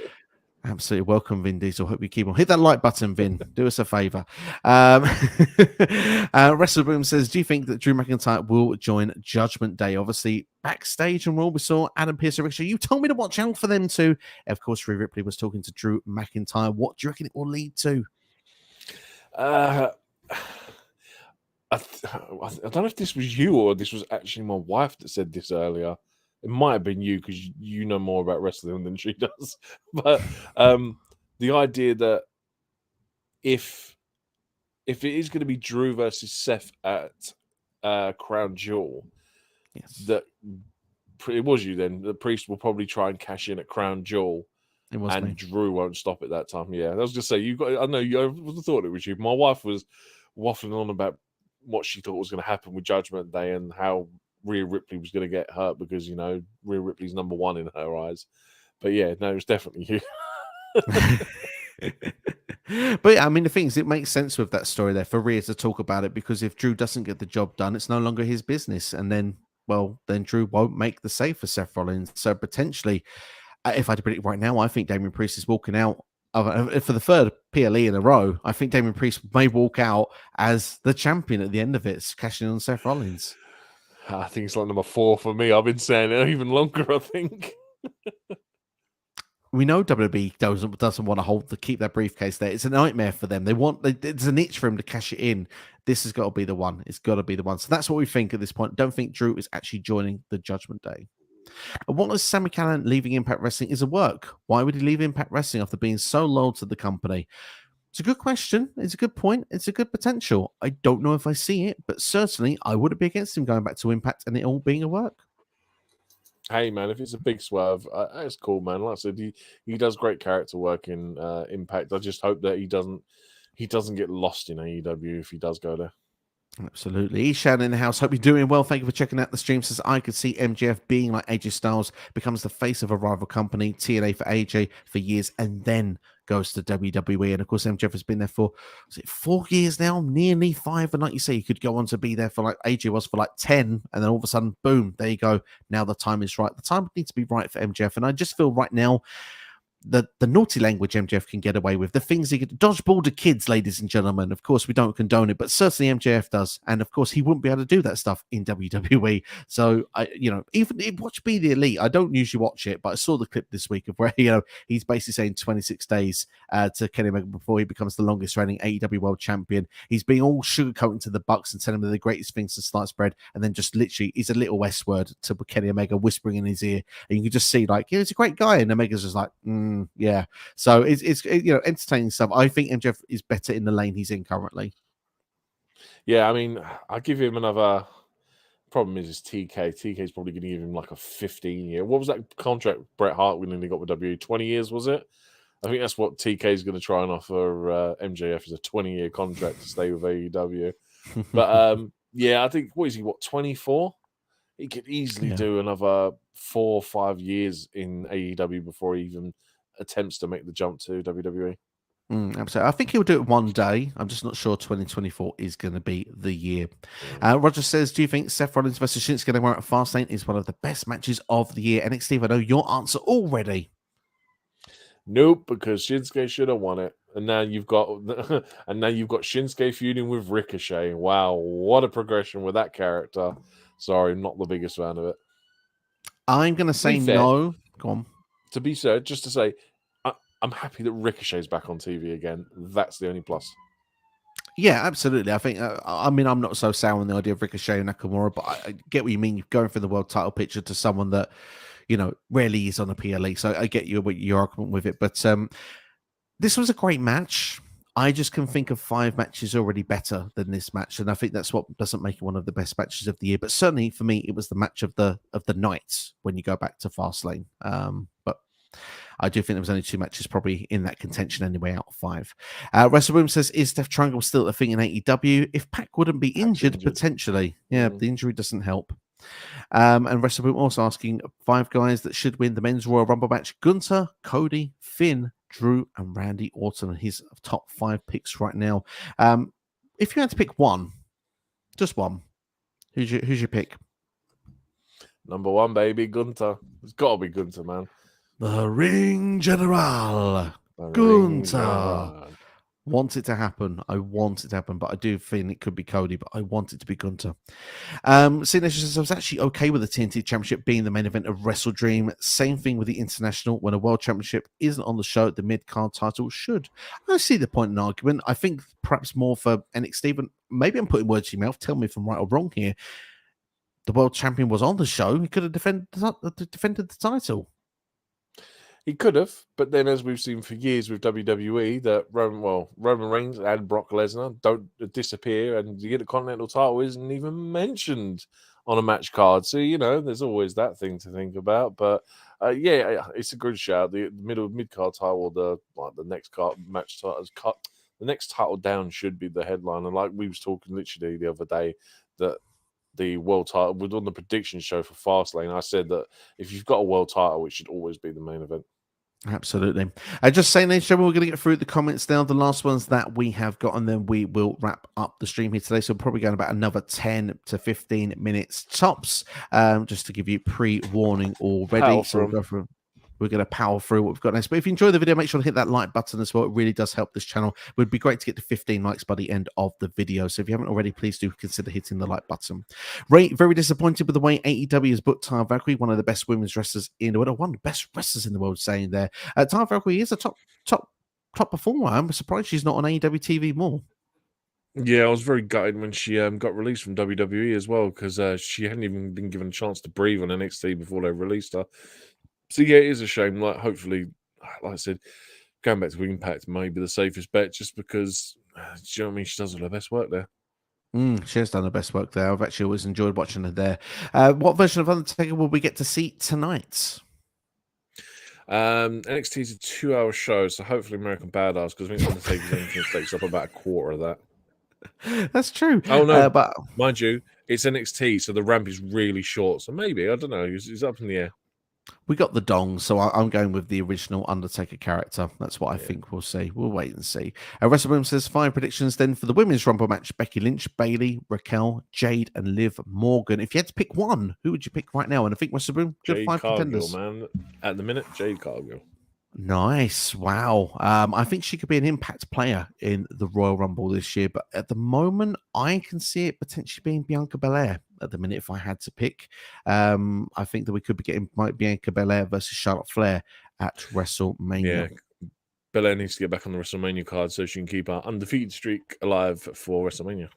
Absolutely welcome, Vin Diesel. Hope you keep on. Hit that like button, Vin. Do us a favor. WrestleBoom says, do you think that Drew McIntyre will join Judgment Day? Obviously, backstage and Raw, we saw Adam Pearce and Ricochet. You told me to watch out for them too. Of course, Rhea Ripley was talking to Drew McIntyre. What do you reckon it will lead to? I don't know if this was you or this was actually my wife that said this earlier. It might have been you because you know more about wrestling than she does. But the idea that if it is going to be Drew versus Seth at Crown Jewel, yes, that it was you then. The Priest will probably try and cash in at Crown Jewel, and me. Drew won't stop at that time. Yeah, I was going to say I know you. I thought it was you. My wife was waffling on about what she thought was going to happen with Judgment Day and how Rhea Ripley was going to get hurt because, you know, Rhea Ripley's number 1 in her eyes. But yeah, no, it's definitely you. But yeah, I mean, the thing is, it makes sense with that story there for Rhea to talk about it, because if Drew doesn't get the job done, it's no longer his business. And then Drew won't make the save for Seth Rollins. So potentially, if I had to predict right now, I think Damian Priest is walking out for the 3rd PLE in a row. I think Damian Priest may walk out as the champion at the end of it, cashing in on Seth Rollins. I think it's like number 4 for me. I've been saying it even longer, I think. We know WWE doesn't want to keep that briefcase there. It's a nightmare for them. It's an itch for him to cash it in. This has got to be the one. It's got to be the one. So that's what we think at this point. Don't think Drew is actually joining the Judgment Day. And what is Sami Callihan leaving Impact Wrestling is a work? Why would he leave Impact Wrestling after being so loyal to the company? It's a good question. It's a good point. It's a good potential. I don't know if I see it, but certainly I wouldn't be against him going back to Impact and it all being a work. Hey, man, if it's a big swerve, it's cool, man. Like I said, he does great character work in Impact. I just hope that he doesn't get lost in AEW if he does go there. Absolutely. Ishan in the house. Hope you're doing well. Thank you for checking out the stream. Says I could see MJF being like AJ Styles, becomes the face of a rival company, TNA for AJ for years, and then goes to WWE. And of course, MJF has been there for 4 years now, nearly 5. And like you say, you could go on to be there for like AJ was for like 10, and then all of a sudden, boom, there you go. Now the time is right. The time needs to be right for MJF. And I just feel right now, the naughty language MJF can get away with, the things he could dodgeball to kids, ladies and gentlemen. Of course, we don't condone it, but certainly MJF does, and of course, he wouldn't be able to do that stuff in WWE. So, even watch Be the Elite. I don't usually watch it, but I saw the clip this week of where he's basically saying 26 days to Kenny Omega before he becomes the longest reigning AEW World Champion. He's being all sugarcoating to the Bucks and telling them they're the greatest things to sliced bread, and then just literally is a little S word to Kenny Omega whispering in his ear, and you can just see he's a great guy, and Omega's just like, yeah. So it's entertaining stuff. I think MJF is better in the lane he's in currently. Yeah, I mean, I'll give him another. Problem is TK. TK's probably going to give him like a 15-year. What was that contract Bret Hart when he got with WWE? 20 years, was it? I think that's what TK is going to try and offer MJF, is a 20-year contract to stay with AEW. But I think, what is he, 24? He could easily do another 4 or 5 years in AEW before he even attempts to make the jump to WWE. Absolutely. I think he'll do it one day. I'm just not sure 2024 is going to be the year. Roger says, do you think Seth Rollins versus Shinsuke Nakamura at Fastlane is one of the best matches of the year? NXT, I know your answer already. Nope, because Shinsuke should have won it. And now you've got Shinsuke feuding with Ricochet. Wow, what a progression with that character. Sorry, not the biggest fan of it. I'm going to say no. Go on. To be fair, just to say, I'm happy that Ricochet's back on TV again. That's the only plus. Yeah, absolutely. I think, I'm not so sour on the idea of Ricochet and Nakamura, but I get what you mean. You're going for the world title picture to someone that, rarely is on a PLE. So I get your argument with it. But this was a great match. I just can think of 5 matches already better than this match. And I think that's what doesn't make it one of the best matches of the year. But certainly for me, it was the match of the night when you go back to Fastlane. But I do think there was only 2 matches probably in that contention anyway out of 5. WrestleRoom says, is Death Triangle still a thing in AEW? If Pac wouldn't be injured, potentially. Yeah, the injury doesn't help. And WrestleRoom also asking 5 guys that should win the Men's Royal Rumble match. Gunther, Cody, Finn, Drew, and Randy Orton are his top 5 picks right now. If you had to pick one, just one, who's your pick? Number 1, baby, Gunther. It's got to be Gunther, man. The Ring General, Gunther. Want it to happen. I want it to happen, but I do feel it could be Cody, but I want it to be Gunther. Cena says, I was actually okay with the TNT Championship being the main event of Wrestle Dream. Same thing with the International. When a World Championship isn't on the show, the mid-card title should. I see the point in argument. I think perhaps more for NXT, but maybe I'm putting words in your mouth. Tell me if I'm right or wrong here. The World Champion was on the show. He could have defended the title. He could have, but then as we've seen for years with WWE, that Roman Reigns and Brock Lesnar don't disappear, and the Intercontinental title isn't even mentioned on a match card. So, there's always that thing to think about. But it's a good shout. The mid-card title, the next card match title, the next title down should be the headline. And like we was talking literally the other day, that the world title, we're on the prediction show for Fastlane, I said that if you've got a world title, it should always be the main event. Absolutely. Just saying, ladies and gentlemen, we're going to get through the comments now, the last ones that we have got, and then we will wrap up the stream here today. So we're probably going about another 10 to 15 minutes tops, just to give you pre-warning already. So we'll go through. We're going to power through what we've got next. But if you enjoy the video, make sure to hit that like button as well. It really does help this channel. It would be great to get to 15 likes by the end of the video. So if you haven't already, please do consider hitting the like button. Ray, very disappointed with the way AEW has booked Taya Valkyrie, one of the best women's wrestlers in the world, one of the best wrestlers in the world, saying there. Taya Valkyrie is a top performer. I'm surprised she's not on AEW TV more. Yeah, I was very gutted when she got released from WWE as well, because she hadn't even been given a chance to breathe on NXT before they released her. So yeah, it is a shame. Like, hopefully, like I said, going back to Impact may be the safest bet, just because, do you know what I mean? She does all her best work there. She has done the best work there. I've actually always enjoyed watching her there. What version of Undertaker will we get to see tonight? NXT is a 2-hour show, so hopefully American Badass, because I think Undertaker's entrance takes up about a quarter of that. That's true. Oh no, but mind you, it's NXT, so the ramp is really short. So maybe, I don't know, it's up in the air. We got the dong, so I'm going with the original Undertaker character. That's what I think we'll see. We'll wait and see. WrestleRoom says 5 predictions then for the women's Rumble match: Becky Lynch, Bayley, Raquel, Jade, and Liv Morgan. If you had to pick one, who would you pick right now? And I think WrestleRoom, good 5 contenders. Man. At the minute, Jade Cargill. Nice. Wow. I think she could be an impact player in the Royal Rumble this year, but at the moment, I can see it potentially being Bianca Belair at the minute if I had to pick. I think that we could be getting Bianca Belair versus Charlotte Flair at WrestleMania. Yeah, Belair needs to get back on the WrestleMania card so she can keep our undefeated streak alive for WrestleMania.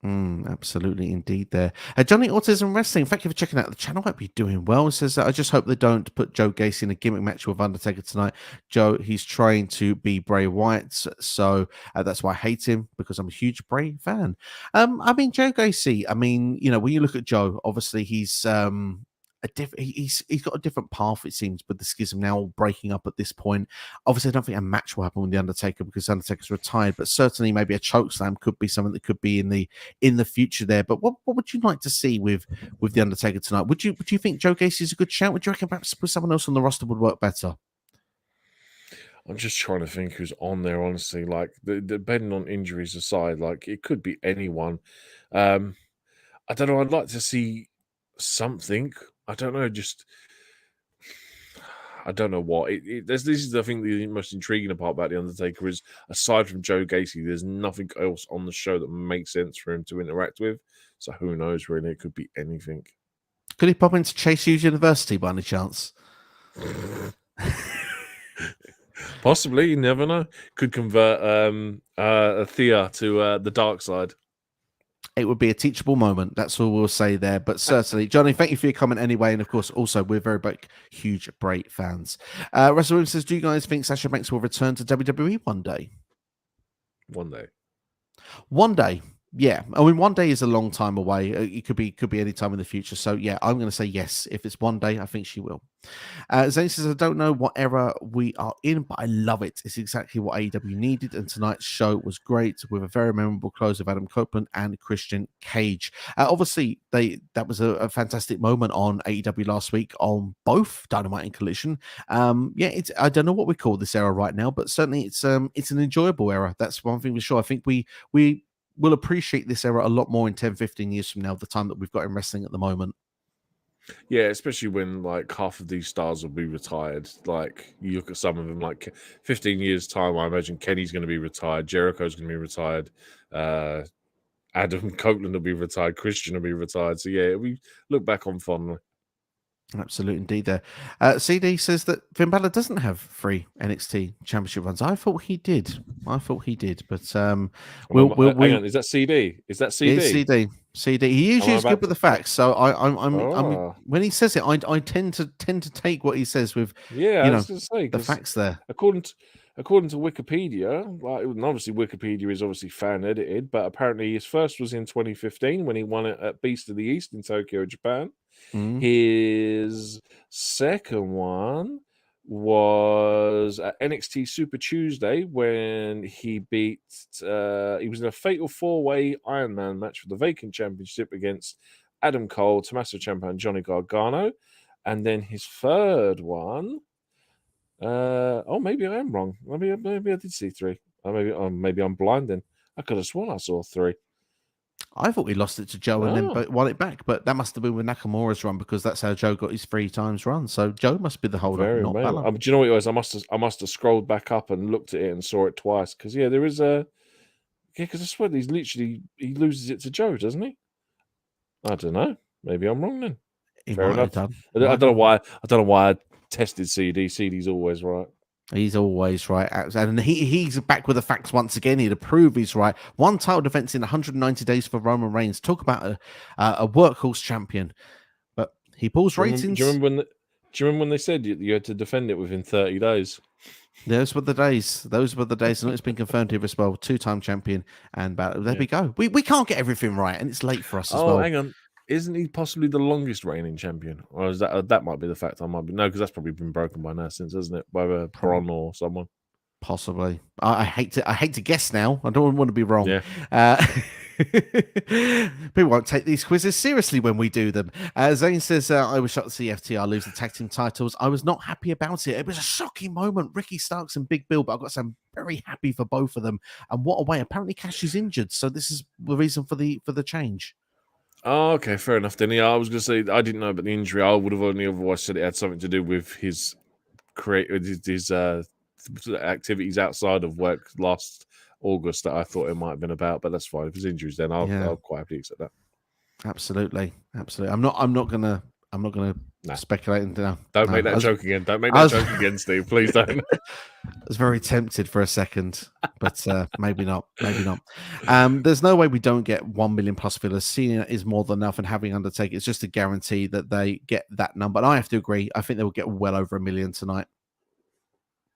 Absolutely, indeed. There, Johnny Autism Wrestling. Thank you for checking out the channel. Hope you're doing well. It says, I just hope they don't put Joe Gacy in a gimmick match with Undertaker tonight. Joe, he's trying to be Bray Wyatt, so that's why I hate him, because I'm a huge Bray fan. I mean, Joe Gacy. I mean, when you look at Joe, obviously he's he's got a different path, it seems, with the schism now breaking up at this point. Obviously, I don't think a match will happen with the Undertaker because Undertaker's retired, but certainly maybe a chokeslam could be something that could be in the future there. But what would you like to see with the Undertaker tonight? Would you think Joe Gacy is a good shout? Would you reckon perhaps put someone else on the roster would work better? I'm just trying to think who's on there, honestly. Like, depending on injuries aside, like it could be anyone. I don't know. I'd like to see something. I don't know. I don't know what. This is, I think, the most intriguing part about the Undertaker is, aside from Joe Gacy, there's nothing else on the show that makes sense for him to interact with. So who knows? Really, it could be anything. Could he pop into Chase Hughes University by any chance? Possibly, you never know. Could convert Thea to the dark side. It would be a teachable moment. That's all we'll say there. But certainly, Johnny, thank you for your comment anyway. And of course, also, we're very big, huge Bray fans. Russell Williams says, do you guys think Sasha Banks will return to WWE one day? One day. One day. Yeah, I mean, one day is a long time away. It could be any time in the future. So yeah, I'm going to say yes. If it's one day, I think she will. Zane says, I don't know what era we are in, but I love it. It's exactly what AEW needed, and tonight's show was great with a very memorable close of Adam Copeland and Christian Cage. Obviously, that was a fantastic moment on AEW last week on both Dynamite and Collision. Yeah, I don't know what we call this era right now, but certainly it's an enjoyable era. That's one thing for sure. I think we will appreciate this era a lot more in 10, 15 years from now, the time that we've got in wrestling at the moment. Yeah, especially when like half of these stars will be retired. Like you look at some of them, like 15 years time, I imagine Kenny's going to be retired, Jericho's going to be retired, Adam Copeland will be retired, Christian will be retired. So yeah, we look back on fondly. Absolutely, indeed. There, CD says that Finn Balor doesn't have 3 NXT Championship runs. I thought he did, but hang on, is that CD? Is that CD? It's CD. He usually is good with the facts, so I'm when he says it, I tend to take what he says with I was going to say, the facts there. According to Wikipedia, like, obviously Wikipedia is obviously fan edited, but apparently his first was in 2015 when he won it at Beast of the East in Tokyo, Japan. His second one was at NXT Super Tuesday when he beat he was in a fatal 4-way Iron Man match for the vacant championship against Adam Cole, Tommaso Ciampa, and Johnny Gargano. And then his third one, maybe I am wrong. Maybe I did see 3. Maybe I'm blind then. I could have sworn I saw 3. I thought he lost it to Joe and then won it back, but that must have been with Nakamura's run, because that's how Joe got his 3 times run. So Joe must be the holder, not Balor. Do you know what it was? I must have scrolled back up and looked at it and saw it twice, because there is because I swear he loses it to Joe, doesn't he? I don't know. Maybe I'm wrong then. Fair enough. I don't know why I tested CD. CD's always right. He's always right. And he's back with the facts once again. He'd prove he's right. 1 title defense in 190 days for Roman Reigns. Talk about a workhorse champion. But he pulls ratings. Do you remember when they said you had to defend it within 30 days? Those were the days. And it's been confirmed here as well. 2-time champion. And there we go. We can't get everything right, and it's late for us as well. Oh, hang on. Isn't he possibly the longest reigning champion? Or is that might be the fact? I might be because that's probably been broken by now since, hasn't it? By a Bron or someone. Possibly. I hate to guess now. I don't want to be wrong. Yeah. People won't take these quizzes seriously when we do them. Zane says, I was shocked to see FTR lose the tag team titles. I was not happy about it. It was a shocking moment. Ricky Starks and Big Bill, but I've got to say I'm very happy for both of them. And what a way. Apparently Cash is injured, so this is the reason for the change. Oh, okay, fair enough. Then I was going to say I didn't know about the injury. I would have only otherwise said it had something to do with his his activities outside of work last August that I thought it might have been about. But that's fine. If there's injuries, then I'll quite happily accept that. Absolutely. I'm not gonna speculate. Don't make that joke again. Don't make that joke again, Steve. Please don't. I was very tempted for a second, but maybe not. There's no way we don't get 1 million plus fillers. Cena is more than enough, and having Undertaker is just a guarantee that they get that number. And I have to agree. I think they will get well over 1 million tonight.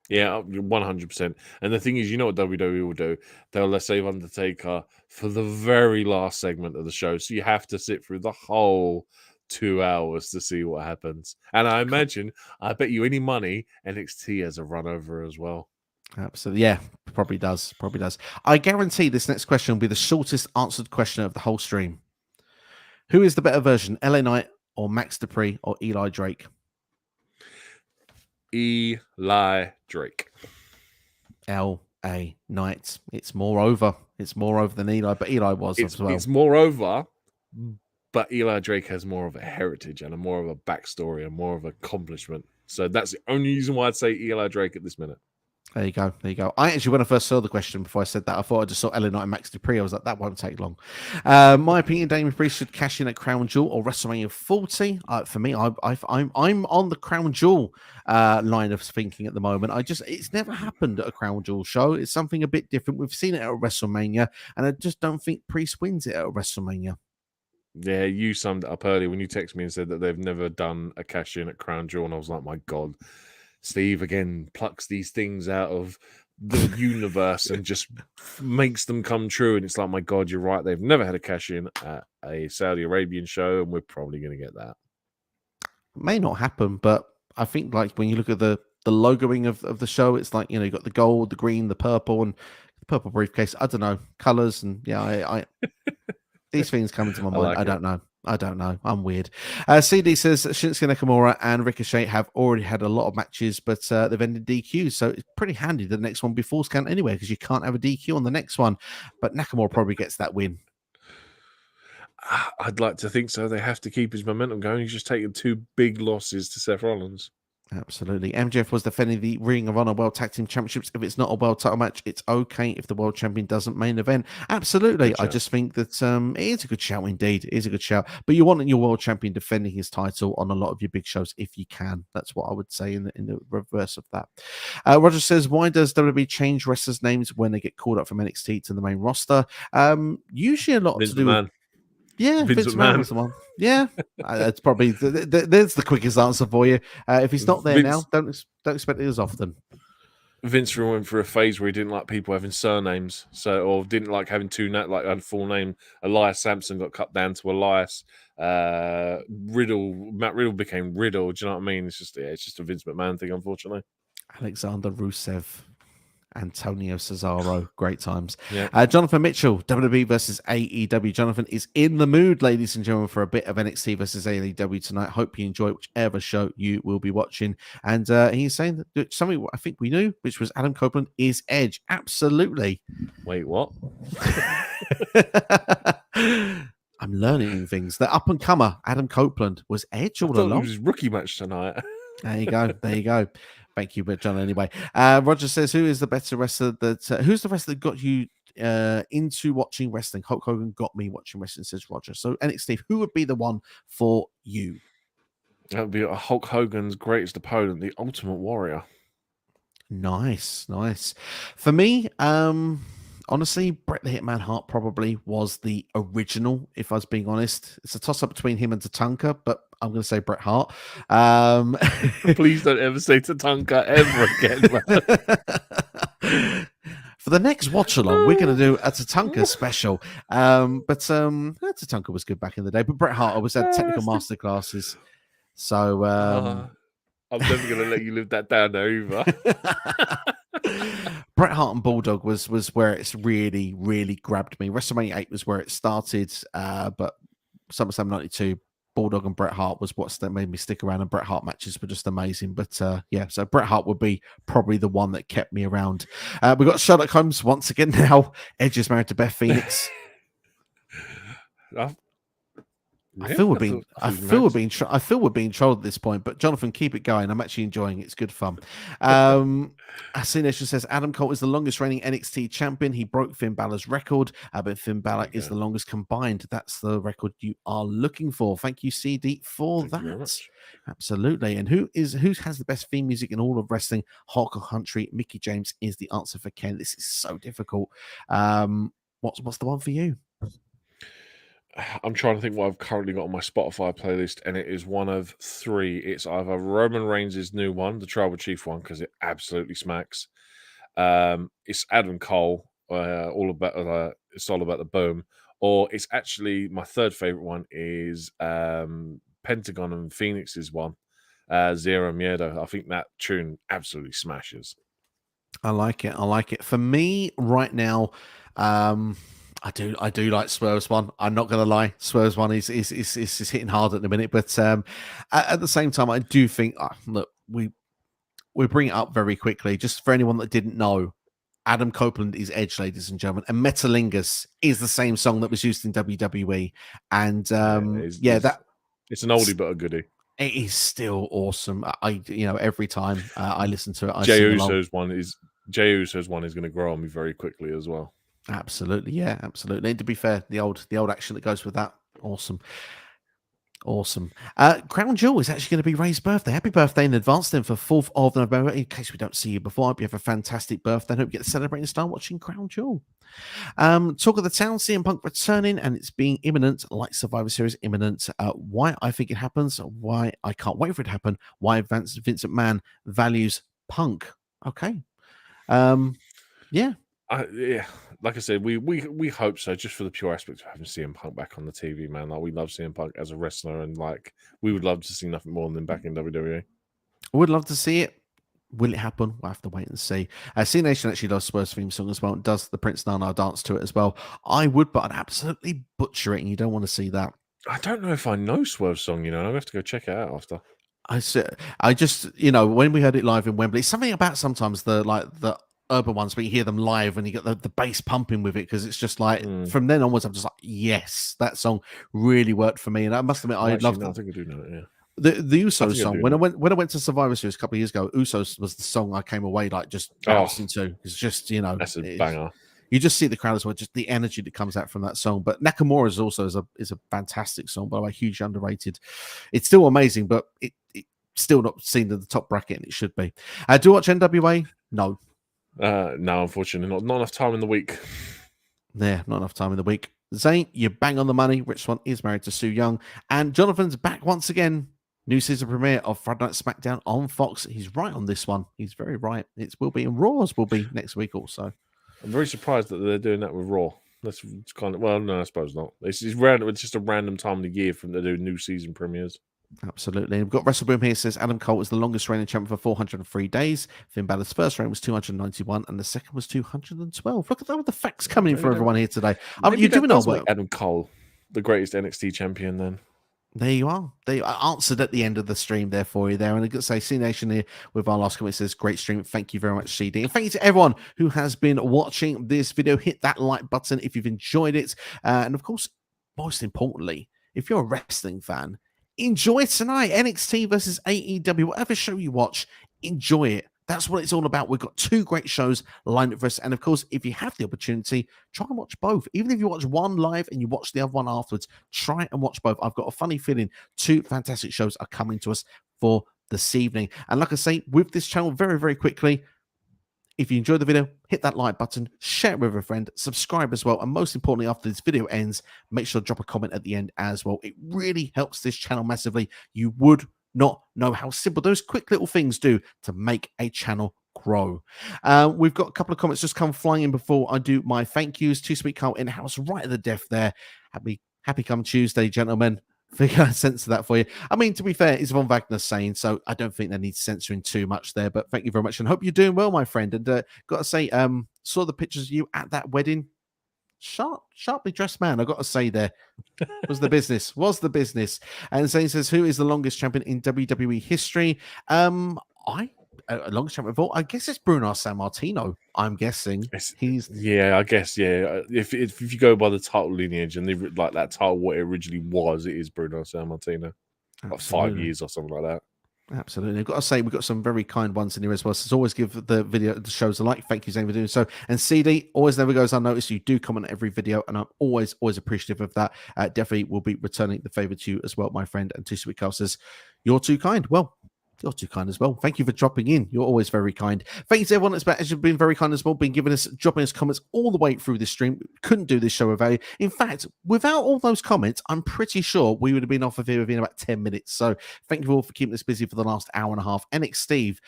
Yeah, 100%. And the thing is, you know what WWE will do? They'll save Undertaker for the very last segment of the show. So you have to sit through the whole 2 hours to see what happens. And I bet you any money, NXT has a run over as well. Absolutely. Yeah, probably does. I guarantee this next question will be the shortest answered question of the whole stream. Who is the better version, LA Knight or Max Dupree or Eli Drake? Eli Drake. LA Knight. It's more over than Eli, but Eli was as well. It's more over, but Eli Drake has more of a heritage and more of a backstory and more of an accomplishment. So that's the only reason why I'd say Eli Drake at this minute. There you go. I actually, when I first saw the question before I said that, I thought I just saw LA Knight and Max Dupree. I was like, that won't take long. My opinion, Damien Priest should cash in at Crown Jewel or WrestleMania 40. For me, I'm on the Crown Jewel line of thinking at the moment. It's never happened at a Crown Jewel show. It's something a bit different. We've seen it at WrestleMania, and I just don't think Priest wins it at WrestleMania. Yeah, you summed it up earlier when you texted me and said that they've never done a cash in at Crown Jewel, and I was like, my God. Steve again plucks these things out of the universe and just makes them come true. And it's like, my God, you're right. They've never had a cash in at a Saudi Arabian show, and we're probably going to get that. May not happen, but I think like when you look at the logoing of the show, it's like, you got the gold, the green, the purple, and the purple briefcase. I don't know, colors, and I these things come into my mind. I don't know. I'm weird. CD says Shinsuke Nakamura and Ricochet have already had a lot of matches, but they've ended DQ. So it's pretty handy the next one be Falls Count anyway, because you can't have a DQ on the next one. But Nakamura probably gets that win. I'd like to think so. They have to keep his momentum going. He's just taken 2 big losses to Seth Rollins. Absolutely. MJF was defending the Ring of Honor World Tag Team Championships. If it's not a world title match, it's okay if the world champion doesn't main event. Absolutely. I just think that it is a good shout indeed. It is a good shout. But you want your world champion defending his title on a lot of your big shows if you can. That's what I would say in the reverse of that. Roger says, why does WWE change wrestlers' names when they get called up from NXT to the main roster? Usually a lot to do with... Yeah, Vince McMahon was the one. Yeah, that's probably there's the quickest answer for you. If he's not there now, don't expect it as often. Vince went through a phase where he didn't like people having surnames, or didn't like having a full name. Elias Sampson got cut down to Elias. Matt Riddle became Riddle. Do you know what I mean? It's just a Vince McMahon thing, unfortunately. Alexander Rusev. Antonio Cesaro, great times. Yeah. Jonathan Mitchell, WWE versus AEW. Jonathan is in the mood, ladies and gentlemen, for a bit of NXT versus AEW tonight. Hope you enjoy whichever show you will be watching. And he's saying that something I think we knew, which was Adam Copeland is Edge. Absolutely. Wait, what? I'm learning things. The up and comer Adam Copeland was Edge all along. It was his rookie match tonight. There you go. Thank you, John. Anyway, Roger says, who's the wrestler that got you into watching wrestling? Hulk Hogan got me watching wrestling, says Roger. So, NXT, who would be the one for you? That would be Hulk Hogan's greatest opponent, the Ultimate Warrior. Nice. For me, honestly, Bret the Hitman Hart probably was the original, if I was being honest. It's a toss-up between him and Tatanka, but I'm going to say Bret Hart. Please don't ever say Tatanka ever again. For the next watch-along, we're going to do a Tatanka special. Tatanka was good back in the day, but Bret Hart always had technical masterclasses. So... I'm never going to let you live that down either. Bret Hart and Bulldog was where it's really, really grabbed me. WrestleMania 8 was where it started, but SummerSlam 92, Bulldog and Bret Hart was what made me stick around, and Bret Hart matches were just amazing. But so Bret Hart would be probably the one that kept me around. We've got Sherlock Holmes once again now. Edge is married to Beth Phoenix. I Really? feel we're I being, thought, I thought he was Max. I feel we're being trolled at this point. But Jonathan, keep it going. I'm actually enjoying it. It's good fun. Asination says Adam Cole is the longest reigning NXT champion. He broke Finn Balor's record, but Finn Balor is the longest combined. That's the record you are looking for. Thank you, CD, for Thank you very that. much. Absolutely. And who has the best theme music in all of wrestling? Hardcore Country. Mickey James is the answer for Ken. This is so difficult. What's the one for you? I'm trying to think what I've currently got on my Spotify playlist, and it is one of three. It's either Roman Reigns' new one, the Tribal Chief one, because it absolutely smacks. It's Adam Cole, it's all about the boom, or it's actually my third favorite one is Pentagon and Phoenix's one, Zero Miedo. I think that tune absolutely smashes. I like it. I like it. For me right now, I do like Swerve's one. I'm not gonna lie, Swerve's one is hitting hard at the minute. But at the same time, I do think look, we bring it up very quickly, just for anyone that didn't know. Adam Copeland is Edge, ladies and gentlemen, and Metalingus is the same song that was used in WWE. And it's an oldie but a goodie. It is still awesome. Every time I listen to it, I Jey sing Uso's along. Jey Uso's one is going to grow on me very quickly as well. Absolutely, yeah, absolutely. And to be fair, the old action that goes with that, awesome. Crown Jewel is actually going to be Ray's birthday. Happy birthday in advance then for 4th of November. In case we don't see you before, I hope you have a fantastic birthday. I hope you get to celebrate and start watching Crown Jewel. Talk of the town, CM Punk returning, and it's being imminent, like Survivor Series imminent. Why I think it happens, why I can't wait for it to happen, why Vince McMahon values Punk. Okay. Yeah. Like I said, we hope so, just for the pure aspect of having CM Punk back on the TV, man. Like, we love CM Punk as a wrestler, and like we would love to see nothing more than him back in WWE. I would love to see it. Will it happen? We'll have to wait and see. C Nation actually does Spurs theme song as well. It does the Prince Nana dance to it as well. I would, but I'd absolutely butcher it, and you don't want to see that. I don't know if I know Swerve's song, I have to go check it out after. I just, when we heard it live in Wembley, it's something about sometimes the urban ones, but you hear them live and you get the bass pumping with it, because it's just like from then onwards, I'm just like, yes, that song really worked for me. And I must admit, I loved it. I think I do know it, yeah. The Usos song, when I went to Survivor Series a couple of years ago, Usos was the song I came away like just bouncing to. It's just, that's a banger. You just see the crowd as well, just the energy that comes out from that song. But Nakamura's also is a fantastic song, by the way, hugely underrated. It's still amazing, but it's still not seen in the top bracket, and it should be. Do you watch NWA? No. No, unfortunately, not enough time in the week. Yeah, not enough time in the week. Zane, you bang on the money. Rich Swann is married to Sue Young, and Jonathan's back once again. New season premiere of Friday Night SmackDown on Fox. He's right on this one. He's very right. It will be, and Raw's will be next week also. I'm very surprised that they're doing that with Raw. That's kind of, well, no, I suppose not. It's random. It's just a random time of the year for them to do new season premieres. Absolutely. We've got WrestleBoom here, says Adam Cole is the longest reigning champion for 403 days. Finn Balor's first reign was 291 and the second was 212. Look at all the facts coming in for everyone here today. You're doing our work. Adam Cole, the greatest NXT champion, then. There you are. They answered at the end of the stream there for you there. And I got to say, C Nation here with our last comment says, great stream. Thank you very much, CD. And thank you to everyone who has been watching this video. Hit that like button if you've enjoyed it. And of course, most importantly, if you're a wrestling fan, enjoy tonight. NXT versus AEW, whatever show you watch, enjoy it. That's what it's all about. We've got two great shows lined up for us. And of course, if you have the opportunity, try and watch both. Even if you watch one live and you watch the other one afterwards, try and watch both. I've got a funny feeling two fantastic shows are coming to us for this evening. And like I say, with this channel, very, very quickly, if you enjoyed the video, hit that like button, share it with a friend, subscribe as well. And most importantly, after this video ends, make sure to drop a comment at the end as well. It really helps this channel massively. You would not know how simple those quick little things do to make a channel grow. We've got a couple of comments just come flying in before I do my thank yous. Too Sweet Carl in-house right at the death there. Happy come Tuesday, gentlemen. Figure I censor that for you. I mean, to be fair, it's Von Wagner saying, so I don't think they need censoring too much there, but thank you very much and hope you're doing well, my friend. And got to say, saw the pictures of you at that wedding. Sharply dressed man, I got to say there. Was the business. And Zane says, who is the longest champion in WWE history? I longest champion of all, I guess it's Bruno Sammartino. I'm guessing yeah, I guess, yeah. If you go by the title lineage and like that title, what it originally was, it is Bruno Sammartino. Like 5 years or something like that. Absolutely. I've got to say, we've got some very kind ones in here as well. So always give the shows a like. Thank you, Zane, for doing so. And CD always never goes unnoticed. You do comment every video, and I'm always appreciative of that. Definitely will be returning the favor to you as well, my friend. And Too Sweet Carl says, "You're too kind." Well, you're too kind as well. Thank you for dropping in. You're always very kind. Thank you to everyone that's been very kind as well, been dropping us comments all the way through this stream. Couldn't do this show without you. In fact, without all those comments, I'm pretty sure we would have been off of here within about 10 minutes. So thank you all for keeping us busy for the last hour and a half. NX Steve,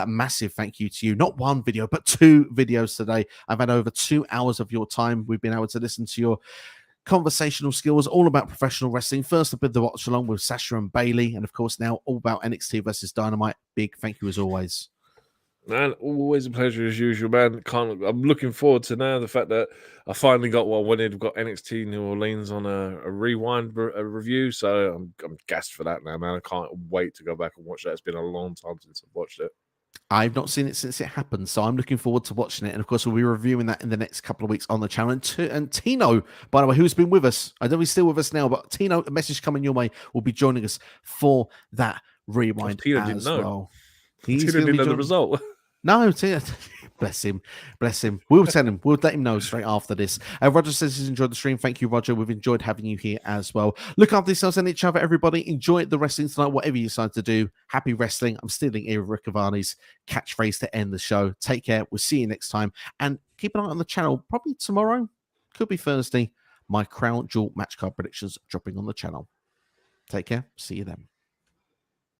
massive thank you to you. Not one video, but 2 videos today. I've had over 2 hours of your time. We've been able to listen to your conversational skills, all about professional wrestling. First, a bit of the watch along with Sasha and Bailey, and of course now all about NXT versus Dynamite. Big thank you as always. Man, always a pleasure as usual, man. I'm looking forward to now the fact that I finally got what I wanted. I've got NXT New Orleans on a rewind review, so I'm gassed for that now, man. I can't wait to go back and watch that. It's been a long time since I've watched it. I've not seen it since it happened, so I'm looking forward to watching it. And of course, we'll be reviewing that in the next couple of weeks on the channel. And Tino, by the way, who's been with us, I know he's still with us now, but Tino, a message coming your way, will be joining us for that rewind as well. Tino didn't know the result. No, bless him. We'll tell him. We'll let him know straight after this. Roger says he's enjoyed the stream. Thank you, Roger. We've enjoyed having you here as well. Look after yourselves and each other, everybody. Enjoy the wrestling tonight, whatever you decide to do. Happy wrestling. I'm stealing Rick Cavani's catchphrase to end the show. Take care. We'll see you next time. And keep an eye on the channel. Probably tomorrow. Could be Thursday. My Crown Jewel match card predictions dropping on the channel. Take care. See you then.